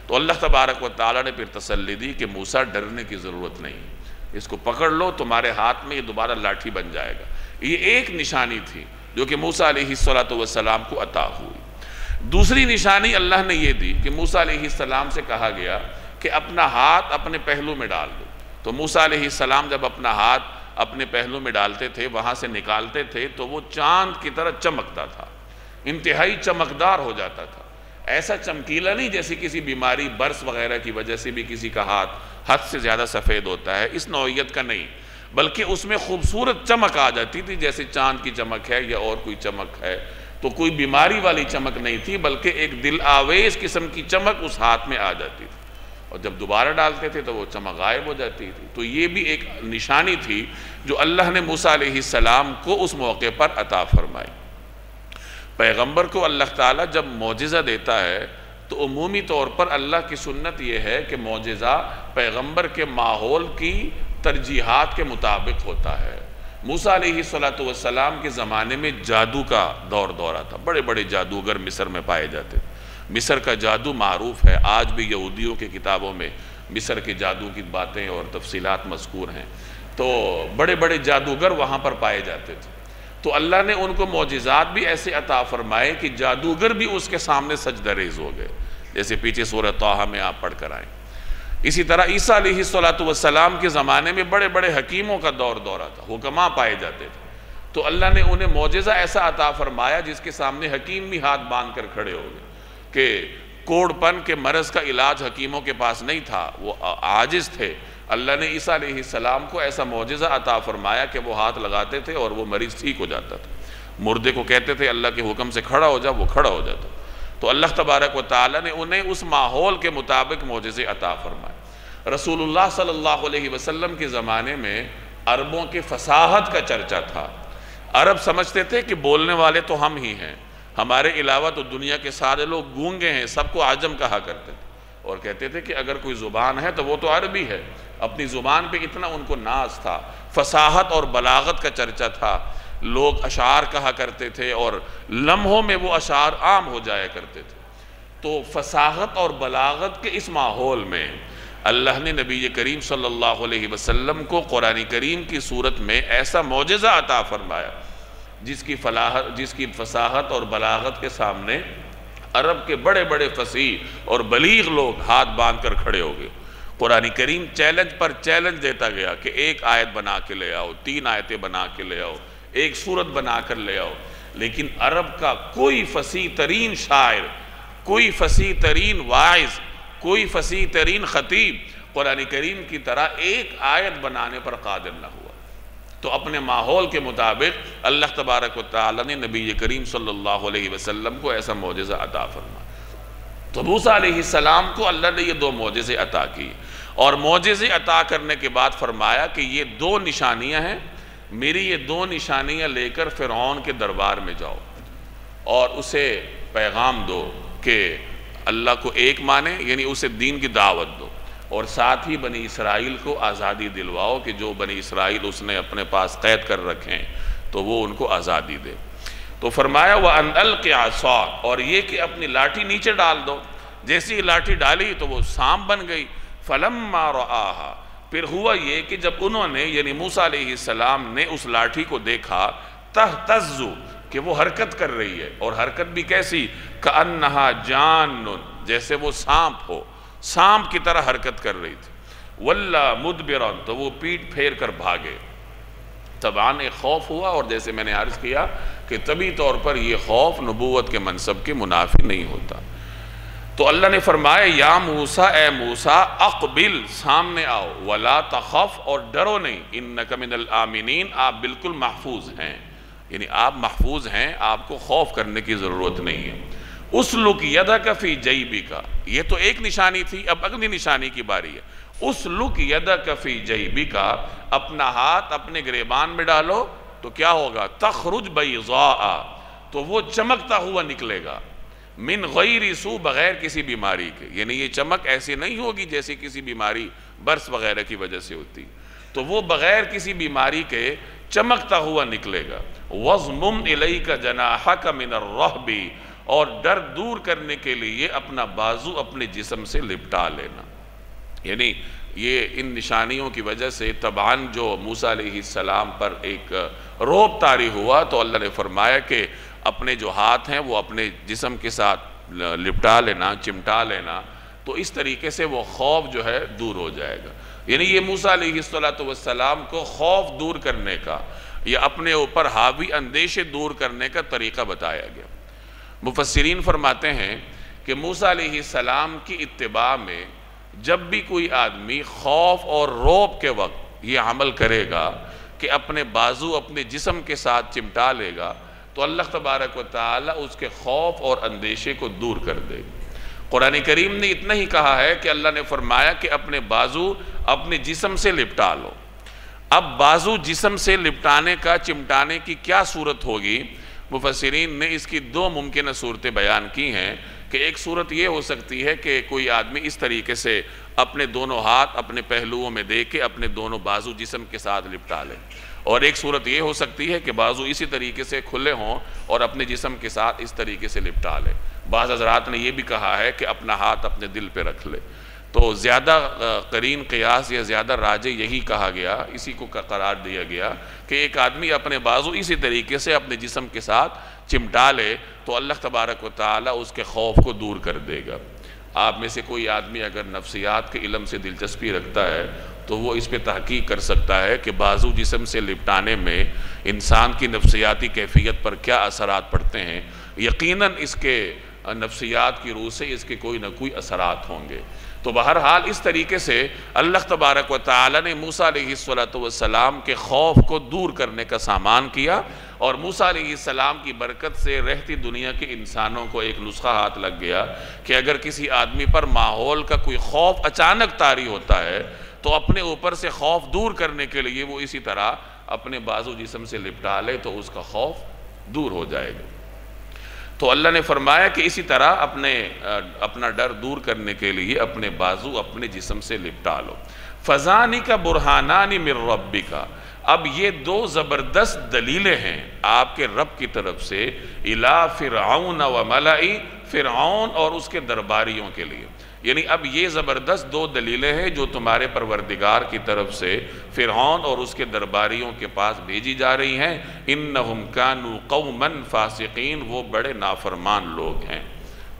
تو اللہ تبارک و تعالیٰ نے پھر تسلی دی کہ موسیٰ ڈرنے کی ضرورت نہیں، اس کو پکڑ لو، تمہارے ہاتھ میں یہ دوبارہ لاٹھی بن جائے گا۔ یہ ایک نشانی تھی جو کہ موسیٰ علیہ السلام کو عطا ہوئی۔ دوسری نشانی اللہ نے یہ دی کہ موسیٰ علیہ السلام سے کہا گیا کہ اپنا ہاتھ اپنے پہلو میں ڈال دو۔ تو موسیٰ علیہ السلام جب اپنا ہاتھ اپنے پہلو میں ڈالتے تھے، وہاں سے نکالتے تھے، تو وہ چاند کی طرح چمکتا تھا، انتہائی چمکدار ہو جاتا تھا۔ ایسا چمکیلا نہیں جیسے کسی بیماری برس وغیرہ کی وجہ سے بھی کسی کا ہاتھ حد سے زیادہ سفید ہوتا ہے، اس نوعیت کا نہیں، بلکہ اس میں خوبصورت چمک آ جاتی تھی، جیسے چاند کی چمک ہے یا اور کوئی چمک ہے، تو کوئی بیماری والی چمک نہیں تھی، بلکہ ایک دل آویز قسم کی چمک اس ہاتھ میں آ جاتی تھی، اور جب دوبارہ ڈالتے تھے تو وہ چمک غائب ہو جاتی تھی۔ تو یہ بھی ایک نشانی تھی جو اللہ نے موسیٰ علیہ السلام کو اس موقع پر عطا فرمائی۔ پیغمبر کو اللہ تعالیٰ جب معجزہ دیتا ہے تو عمومی طور پر اللہ کی سنت یہ ہے کہ معجزہ پیغمبر کے ماحول کی ترجیحات کے مطابق ہوتا ہے۔ موسیٰ علیہ السلام کے زمانے میں جادو کا دورہ تھا، بڑے بڑے جادوگر مصر میں پائے جاتے تھے۔ مصر کا جادو معروف ہے، آج بھی یہودیوں کی کتابوں میں مصر کے جادو کی باتیں اور تفصیلات مذکور ہیں، تو بڑے بڑے جادوگر وہاں پر پائے جاتے تھے۔ تو اللہ نے ان کو معجزات بھی ایسے عطا فرمائے کہ جادوگر بھی اس کے سامنے سجدہ ریز ہو گئے، جیسے پیچھے سورہ طٰہٰ میں آپ پڑھ کر آئیں۔ اسی طرح عیسیٰ علیہ السلام کے زمانے میں بڑے بڑے حکیموں کا دورہ تھا، حکماء پائے جاتے تھے، تو اللہ نے انہیں معجزہ ایسا عطا فرمایا جس کے سامنے حکیم بھی ہاتھ باندھ کر کھڑے ہو گئے، کہ کوڑ پن کے مرض کا علاج حکیموں کے پاس نہیں تھا، وہ عاجز تھے۔ اللہ نے عیسیٰ علیہ السلام کو ایسا معجزہ عطا فرمایا کہ وہ ہاتھ لگاتے تھے اور وہ مریض ٹھیک ہو جاتا تھا، مردے کو کہتے تھے اللہ کے حکم سے کھڑا ہو جا، وہ کھڑا ہو جاتا۔ تو اللہ تبارک و تعالیٰ نے انہیں اس ماحول کے مطابق معجزے عطا فرمائے۔ رسول اللہ صلی اللہ علیہ وسلم کے زمانے میں عربوں کے فصاحت کا چرچا تھا۔ عرب سمجھتے تھے کہ بولنے والے تو ہم ہی ہیں، ہمارے علاوہ تو دنیا کے سارے لوگ گونگے ہیں، سب کو عجم کہا کرتے تھے، اور کہتے تھے کہ اگر کوئی زبان ہے تو وہ تو عربی ہے۔ اپنی زبان پہ اتنا ان کو ناز تھا، فصاحت اور بلاغت کا چرچا تھا، لوگ اشعار کہا کرتے تھے اور لمحوں میں وہ اشعار عام ہو جایا کرتے تھے۔ تو فصاحت اور بلاغت کے اس ماحول میں اللہ نے نبی کریم صلی اللہ علیہ وسلم کو قرآن کریم کی صورت میں ایسا معجزہ عطا فرمایا جس کی فصاحت اور بلاغت کے سامنے عرب کے بڑے بڑے فصیح اور بلیغ لوگ ہاتھ باندھ کر کھڑے ہو گئے۔ قرآن کریم چیلنج پر چیلنج دیتا گیا کہ ایک آیت بنا کے لے آؤ، 3 آیتیں بنا کے لے آؤ، ایک سورت بنا کر لے آؤ، لیکن عرب کا کوئی فصیح ترین شاعر، کوئی فصیح ترین واعظ، کوئی فصیح ترین خطیب قرآن کریم کی طرح ایک آیت بنانے پر قادر نہ ہوا۔ تو اپنے ماحول کے مطابق اللہ تبارک و تعالی نے نبی کریم صلی اللہ علیہ وسلم کو ایسا معجزہ عطا فرمایا۔ تو موسیٰ علیہ السلام کو اللہ نے یہ 2 معجزے عطا کی، اور معجزے عطا کرنے کے بعد فرمایا کہ یہ 2 نشانیاں ہیں، میری یہ 2 نشانیاں لے کر فرعون کے دربار میں جاؤ اور اسے پیغام دو کہ اللہ کو ایک مانے، یعنی اسے دین کی دعوت دو، اور ساتھ ہی بنی اسرائیل کو آزادی دلواؤ کہ جو بنی اسرائیل اس نے اپنے پاس قید کر رکھیں تو وہ ان کو آزادی دے۔ تو فرمایا وَأَنْ أَلْقِ عَصَاكَ، اور یہ کہ اپنی لاٹھی نیچے ڈال دو۔ جیسی ہی لاٹھی ڈالی تو وہ سانپ بن گئی۔ فَلَمَّا رَآهَا، پھر ہوا یہ کہ جب انہوں نے یعنی موسیٰ علیہ السلام نے اس لاٹھی کو دیکھا، تَهْتَزُّ، کہ وہ حرکت کر رہی ہے، اور حرکت بھی کیسی، كَأَنَّهَا جَانٌ، جیسے وہ سانپ ہو، سانپ کی طرح حرکت کر رہی تھی۔ وَلَّا مُدْبِرًا، تو وہ پیٹ پھیر کر بھاگے۔ طبعاً ایک خوف ہوا، اور جیسے میں نے عرض کیا کہ طبی طور پر یہ خوف نبوت کے منصب کے منافی نہیں ہوتا۔ تو اللہ نے فرمایا یا موسیٰ، اے موسیٰ، اقبل، سامنے آؤ، ولا تخف، اور ڈرو نہیں، انک من الآمنین، آپ بالکل محفوظ ہیں، یعنی آپ محفوظ ہیں، آپ کو خوف کرنے کی ضرورت نہیں ہے۔ اسلک یدک فی جیبک، یہ تو ایک نشانی تھی، اب اگلی نشانی کی باری ہے۔ اسلک یدک فی جیبک، اپنا ہاتھ اپنے گریبان میں ڈالو تو کیا ہوگا، تخرج بیضاء، تو وہ چمکتا ہوا نکلے گا، من غیر سو، بغیر کسی بیماری کے، یعنی یہ چمک ایسی نہیں ہوگی جیسی کسی بیماری برس وغیرہ کی وجہ سے ہوتی، تو وہ بغیر کسی بیماری کے چمکتا ہوا نکلے گا۔ وَضْمُمْ إِلَيْكَ جَنَاحَكَ مِنَ الرَّهْبِ، اور ڈر دور کرنے کے لیے اپنا بازو اپنے جسم سے لپٹا لینا، یعنی یہ ان نشانیوں کی وجہ سے طبعاً جو موسیٰ علیہ السلام پر ایک رعب طاری ہوا، تو اللہ نے فرمایا کہ اپنے جو ہاتھ ہیں وہ اپنے جسم کے ساتھ لپٹا لینا، چمٹا لینا، تو اس طریقے سے وہ خوف جو ہے دور ہو جائے گا۔ یعنی یہ موسیٰ علیہ السلام کو خوف دور کرنے کا یا اپنے اوپر حاوی اندیشے دور کرنے کا طریقہ بتایا گیا۔ مفسرین فرماتے ہیں کہ موسیٰ علیہ السلام کی اتباع میں جب بھی کوئی آدمی خوف اور رعب کے وقت یہ عمل کرے گا کہ اپنے بازو اپنے جسم کے ساتھ چمٹا لے گا تو اللہ تبارک و تعالی اس کے خوف اور اندیشے کو دور کر دے. قرآن کریم نے اتنا ہی کہا ہے کہ اللہ نے فرمایا کہ اپنے بازو اپنے جسم سے لپٹا لو. اب بازو جسم سے لپٹانے کا چمٹانے کی کیا صورت ہوگی؟ مفسرین نے اس کی دو ممکنہ صورتیں بیان کی ہیں کہ ایک صورت یہ ہو سکتی ہے کہ کوئی آدمی اس طریقے سے اپنے دونوں ہاتھ اپنے پہلوؤں میں دے کے اپنے دونوں بازو جسم کے ساتھ لپٹا لے، اور ایک صورت یہ ہو سکتی ہے کہ بازو اسی طریقے سے کھلے ہوں اور اپنے جسم کے ساتھ اس طریقے سے لپٹا لے. بعض حضرات نے یہ بھی کہا ہے کہ اپنا ہاتھ اپنے دل پہ رکھ لے. تو زیادہ قرین قیاس یا زیادہ راجح یہی کہا گیا، اسی کو قرار دیا گیا کہ ایک آدمی اپنے بازو اسی طریقے سے اپنے جسم کے ساتھ چمٹا لے تو اللہ تبارک و تعالی اس کے خوف کو دور کر دے گا. آپ میں سے کوئی آدمی اگر نفسیات کے علم سے دلچسپی رکھتا ہے تو وہ اس پہ تحقیق کر سکتا ہے کہ بازو جسم سے لپٹانے میں انسان کی نفسیاتی کیفیت پر کیا اثرات پڑتے ہیں. یقیناً اس کے نفسیات کی روح سے اس کے کوئی نہ کوئی اثرات ہوں گے. تو بہرحال اس طریقے سے اللہ تبارک و تعالی نے موسیٰ علیہ السلام کے خوف کو دور کرنے کا سامان کیا، اور موسیٰ علیہ السلام کی برکت سے رہتی دنیا کے انسانوں کو ایک نسخہ ہاتھ لگ گیا کہ اگر کسی آدمی پر ماحول کا کوئی خوف اچانک طاری ہوتا ہے تو اپنے اوپر سے خوف دور کرنے کے لیے وہ اسی طرح اپنے بازو جسم سے لپٹا لے تو اس کا خوف دور ہو جائے گا. تو اللہ نے فرمایا کہ اسی طرح اپنا ڈر دور کرنے کے لیے اپنے بازو اپنے جسم سے لپٹا لو. فَذَانِكَ بُرْحَانَانِ مِن رَبِّكَ، اب یہ دو زبردست دلیلیں ہیں آپ کے رب کی طرف سے اِلَىٰ فِرْعَوْنَ وَمَلَئِ، فرعون اور اس کے درباریوں کے لیے. یعنی اب یہ زبردست دو دلیلیں ہیں جو تمہارے پروردگار کی طرف سے فرعون اور اس کے درباریوں کے پاس بھیجی جا رہی ہیں. انہم کانوا قوما فاسقین، وہ بڑے نافرمان لوگ ہیں.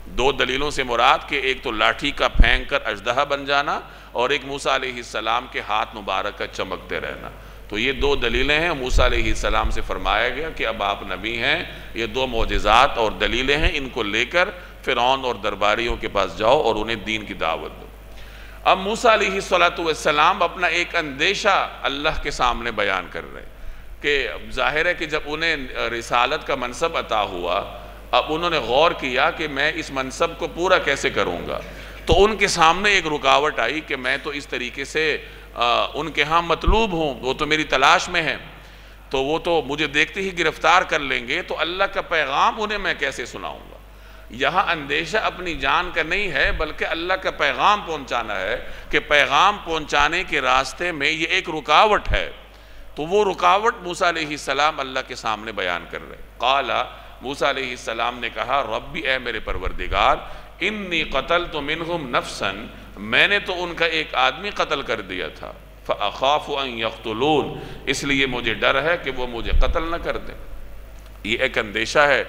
دو دلیلوں سے مراد کہ ایک تو لاٹھی کا پھینک کر اژدہا بن جانا اور ایک موسیٰ علیہ السلام کے ہاتھ مبارک کا چمکتے رہنا. تو یہ دو دلیلیں ہیں. موسیٰ علیہ السلام سے فرمایا گیا کہ اب آپ نبی ہیں، یہ دو معجزات اور دلیلیں ہیں، ان کو لے کر فرعون اور درباریوں کے پاس جاؤ اور انہیں دین کی دعوت دو. اب موسیٰ علیہ السلام اپنا ایک اندیشہ اللہ کے سامنے بیان کر رہے ہیں کہ ظاہر ہے کہ جب انہیں رسالت کا منصب عطا ہوا، اب انہوں نے غور کیا کہ میں اس منصب کو پورا کیسے کروں گا. تو ان کے سامنے ایک رکاوٹ آئی کہ میں تو اس طریقے سے ان کے ہاں مطلوب ہوں، وہ تو میری تلاش میں ہیں، تو وہ تو مجھے دیکھتے ہی گرفتار کر لیں گے، تو اللہ کا پیغام انہیں میں کیسے سناؤں گا. یہاں اندیشہ اپنی جان کا نہیں ہے بلکہ اللہ کا پیغام پہنچانا ہے کہ پیغام پہنچانے کے راستے میں یہ ایک رکاوٹ ہے. تو وہ رکاوٹ موسیٰ علیہ السلام اللہ کے سامنے بیان کر رہے. قال، موسیٰ علیہ السلام نے کہا، ربی، اے میرے پروردگار، انی قتلت منہم نفسا، میں نے تو ان کا ایک آدمی قتل کر دیا تھا، فاخاف ان یقتلون، اس لیے مجھے ڈر ہے کہ وہ مجھے قتل نہ کر دیں. یہ ایک اندیشہ ہے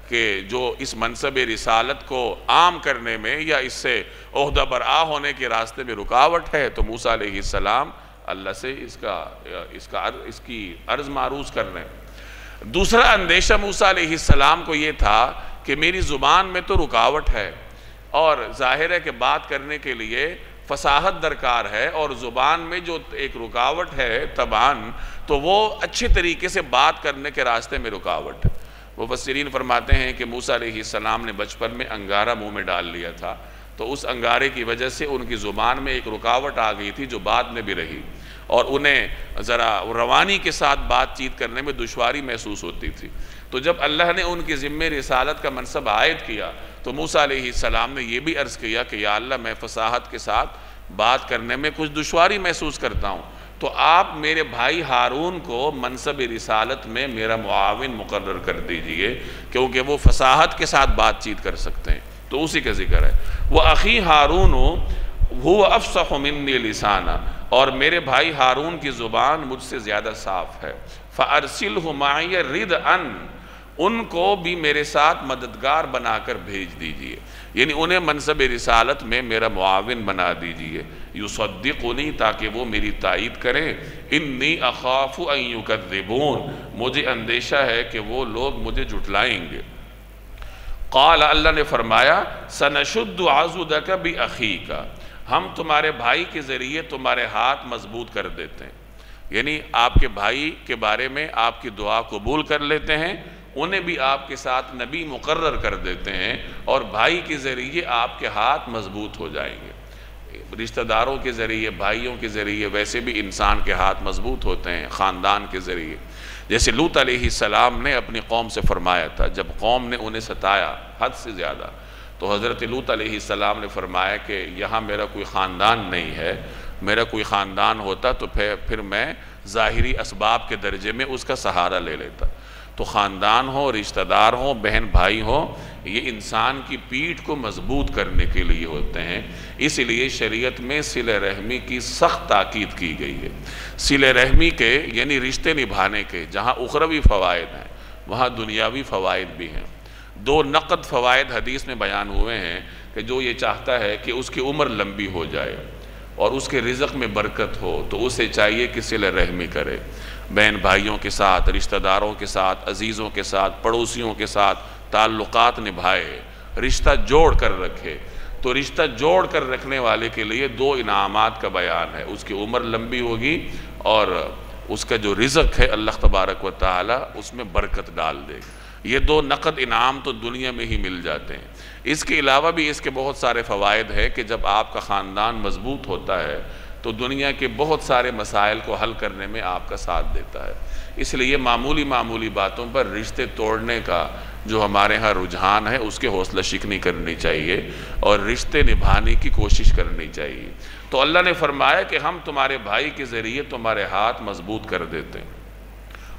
کہ جو اس منصب رسالت کو عام کرنے میں یا اس سے عہدہ برآ ہونے کے راستے میں رکاوٹ ہے. تو موسیٰ علیہ السلام اللہ سے اس کی عرض معروض کر رہے ہیں. دوسرا اندیشہ موسیٰ علیہ السلام کو یہ تھا کہ میری زبان میں تو رکاوٹ ہے، اور ظاہر ہے کہ بات کرنے کے لیے فصاحت درکار ہے، اور زبان میں جو ایک رکاوٹ ہے طبعاً تو وہ اچھے طریقے سے بات کرنے کے راستے میں رکاوٹ ہے. مفسرین فرماتے ہیں کہ موسیٰ علیہ السلام نے بچپن میں انگارہ منہ میں ڈال لیا تھا، تو اس انگارے کی وجہ سے ان کی زبان میں ایک رکاوٹ آ گئی تھی جو بعد میں بھی رہی، اور انہیں ذرا روانی کے ساتھ بات چیت کرنے میں دشواری محسوس ہوتی تھی. تو جب اللہ نے ان کی ذمہ رسالت کا منصب عائد کیا تو موسیٰ علیہ السلام نے یہ بھی عرض کیا کہ یا اللہ، میں فصاحت کے ساتھ بات کرنے میں کچھ دشواری محسوس کرتا ہوں، تو آپ میرے بھائی ہارون کو منصب رسالت میں میرا معاون مقرر کر دیجئے، کیونکہ وہ فصاحت کے ساتھ بات چیت کر سکتے ہیں. تو اسی کا ذکر ہے، وَأَخِي هَارُونُ هُوَ أَفْصَحُ مِنِّي لِسَانًا، اور میرے بھائی ہارون کی زبان مجھ سے زیادہ صاف ہے. فَأَرْسِلْهُ مَعِيَ رِدْءًا، ان کو بھی میرے ساتھ مددگار بنا کر بھیج دیجئے، یعنی انہیں منصب رسالت میں میرا معاون بنا دیجئے. یصدقنی، تاکہ وہ میری تائید کریں. انی اخاف ان یکذبون، مجھے اندیشہ ہے کہ وہ لوگ مجھے جھٹلائیں گے. قال اللہ نے فرمایا سنشد عضدک بأخیک، ہم تمہارے بھائی کے ذریعے تمہارے ہاتھ مضبوط کر دیتے ہیں، یعنی آپ کے بھائی کے بارے میں آپ کی دعا قبول کر لیتے ہیں، انہیں بھی آپ کے ساتھ نبی مقرر کر دیتے ہیں، اور بھائی کے ذریعے آپ کے ہاتھ مضبوط ہو جائیں گے۔ رشتہ داروں کے ذریعے، بھائیوں کے ذریعے ویسے بھی انسان کے ہاتھ مضبوط ہوتے ہیں، خاندان کے ذریعے۔ جیسے لوط علیہ السلام نے اپنی قوم سے فرمایا تھا، جب قوم نے انہیں ستایا حد سے زیادہ، تو حضرت لوط علیہ السلام نے فرمایا کہ یہاں میرا کوئی خاندان نہیں ہے، میرا کوئی خاندان ہوتا تو پھر میں ظاہری اسباب کے درجے میں اس کا سہارا لے لیتا۔ تو خاندان ہو، رشتہ دار ہوں، بہن بھائی ہوں، یہ انسان کی پیٹھ کو مضبوط کرنے کے لیے ہوتے ہیں، اس لیے شریعت میں صلہ رحمی کی سخت تاکید کی گئی ہے۔ صلہ رحمی کے یعنی رشتے نبھانے کے جہاں اخروی فوائد ہیں وہاں دنیاوی فوائد بھی ہیں۔ 2 نقد فوائد حدیث میں بیان ہوئے ہیں کہ جو یہ چاہتا ہے کہ اس کی عمر لمبی ہو جائے اور اس کے رزق میں برکت ہو تو اسے چاہیے کہ صلہ رحمی کرے، بہن بھائیوں کے ساتھ، رشتہ داروں کے ساتھ، عزیزوں کے ساتھ، پڑوسیوں کے ساتھ تعلقات نبھائے، رشتہ جوڑ کر رکھے۔ تو رشتہ جوڑ کر رکھنے والے کے لیے 2 انعامات کا بیان ہے، اس کی عمر لمبی ہوگی اور اس کا جو رزق ہے اللہ تبارک و تعالی اس میں برکت ڈال دے گا۔ یہ 2 نقد انعام تو دنیا میں ہی مل جاتے ہیں۔ اس کے علاوہ بھی اس کے بہت سارے فوائد ہیں کہ جب آپ کا خاندان مضبوط ہوتا ہے تو دنیا کے بہت سارے مسائل کو حل کرنے میں آپ کا ساتھ دیتا ہے۔ اس لیے معمولی باتوں پر رشتے توڑنے کا جو ہمارے ہاں رجحان ہے اس کے حوصلہ شکنی کرنی چاہیے اور رشتے نبھانے کی کوشش کرنی چاہیے۔ تو اللہ نے فرمایا کہ ہم تمہارے بھائی کے ذریعے تمہارے ہاتھ مضبوط کر دیتے ہیں۔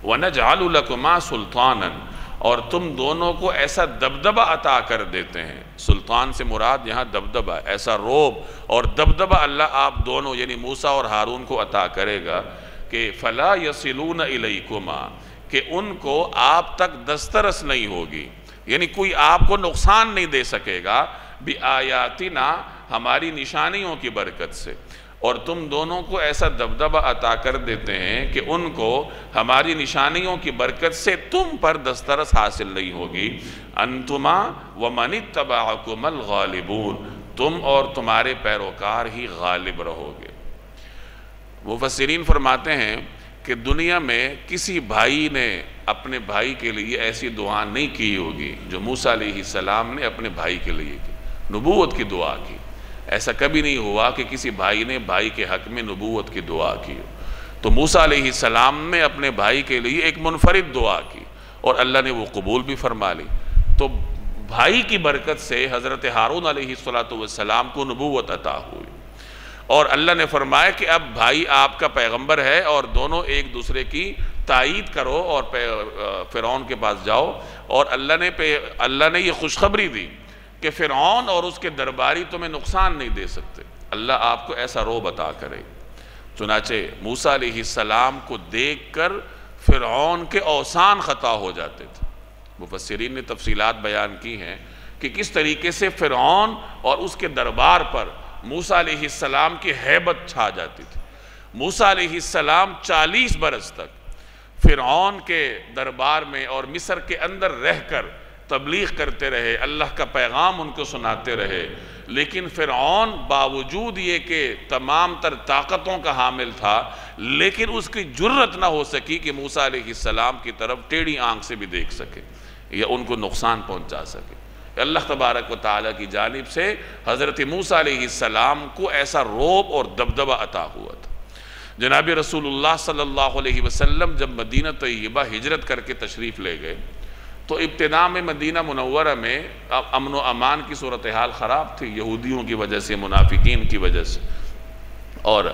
وَنَجْعَلُ لَكُمَا سُلْطَانًا، اور تم دونوں کو ایسا دبدبہ عطا کر دیتے ہیں۔ سلطان سے مراد یہاں دبدبہ، ایسا روب اور دبدبہ اللہ آپ دونوں یعنی موسیٰ اور ہارون کو عطا کرے گا کہ فَلَا يَصِلُونَ إِلَيْكُمَا، کہ ان کو آپ تک دسترس نہیں ہوگی، یعنی کوئی آپ کو نقصان نہیں دے سکے گا، بِآیاتِنَا، ہماری نشانیوں کی برکت سے۔ اور تم دونوں کو ایسا دبدبہ عطا کر دیتے ہیں کہ ان کو ہماری نشانیوں کی برکت سے تم پر دسترس حاصل نہیں ہوگی۔ انتما ومن اتبعکم الغالبون، تم اور تمہارے پیروکار ہی غالب رہو گے۔ مفسرین فرماتے ہیں کہ دنیا میں کسی بھائی نے اپنے بھائی کے لیے ایسی دعا نہیں کی ہوگی جو موسیٰ علیہ السلام نے اپنے بھائی کے لیے کی، نبوت کی دعا کی۔ ایسا کبھی نہیں ہوا کہ کسی بھائی نے بھائی کے حق میں نبوت کی دعا کی۔ تو موسیٰ علیہ السلام نے اپنے بھائی کے لیے ایک منفرد دعا کی اور اللہ نے وہ قبول بھی فرما لی۔ تو بھائی کی برکت سے حضرت ہارون علیہ السلام کو نبوت عطا ہوئی، اور اللہ نے فرمایا کہ اب بھائی آپ کا پیغمبر ہے اور دونوں ایک دوسرے کی تائید کرو اور فرعون کے پاس جاؤ۔ اور اللہ نے یہ خوشخبری دی کہ فرعون اور اس کے درباری تمہیں نقصان نہیں دے سکتے، اللہ آپ کو ایسا روب عطا کرے۔ چنانچہ موسیٰ علیہ السلام کو دیکھ کر فرعون کے اوثان خطا ہو جاتے تھے۔ مفسرین نے تفصیلات بیان کی ہیں کہ کس طریقے سے فرعون اور اس کے دربار پر موسیٰ علیہ السلام کی ہیبت چھا جاتی تھی۔ موسیٰ علیہ السلام 40 برس تک فرعون کے دربار میں اور مصر کے اندر رہ کر تبلیغ کرتے رہے، اللہ کا پیغام ان کو سناتے رہے، لیکن فرعون باوجود یہ کہ تمام تر طاقتوں کا حامل تھا لیکن اس کی جرت نہ ہو سکی کہ موسیٰ علیہ السلام کی طرف ٹیڑھی آنکھ سے بھی دیکھ سکے یا ان کو نقصان پہنچا سکے۔ اللہ تبارک و تعالیٰ کی جانب سے حضرت موسیٰ علیہ السلام کو ایسا روب اور دبدبہ عطا ہوا تھا۔ جناب رسول اللہ صلی اللہ علیہ وسلم جب مدینہ طیبہ ہجرت کر کے تشریف لے گئے تو ابتداء میں مدینہ منورہ میں امن و امان کی صورتحال خراب تھی، یہودیوں کی وجہ سے، منافقین کی وجہ سے، اور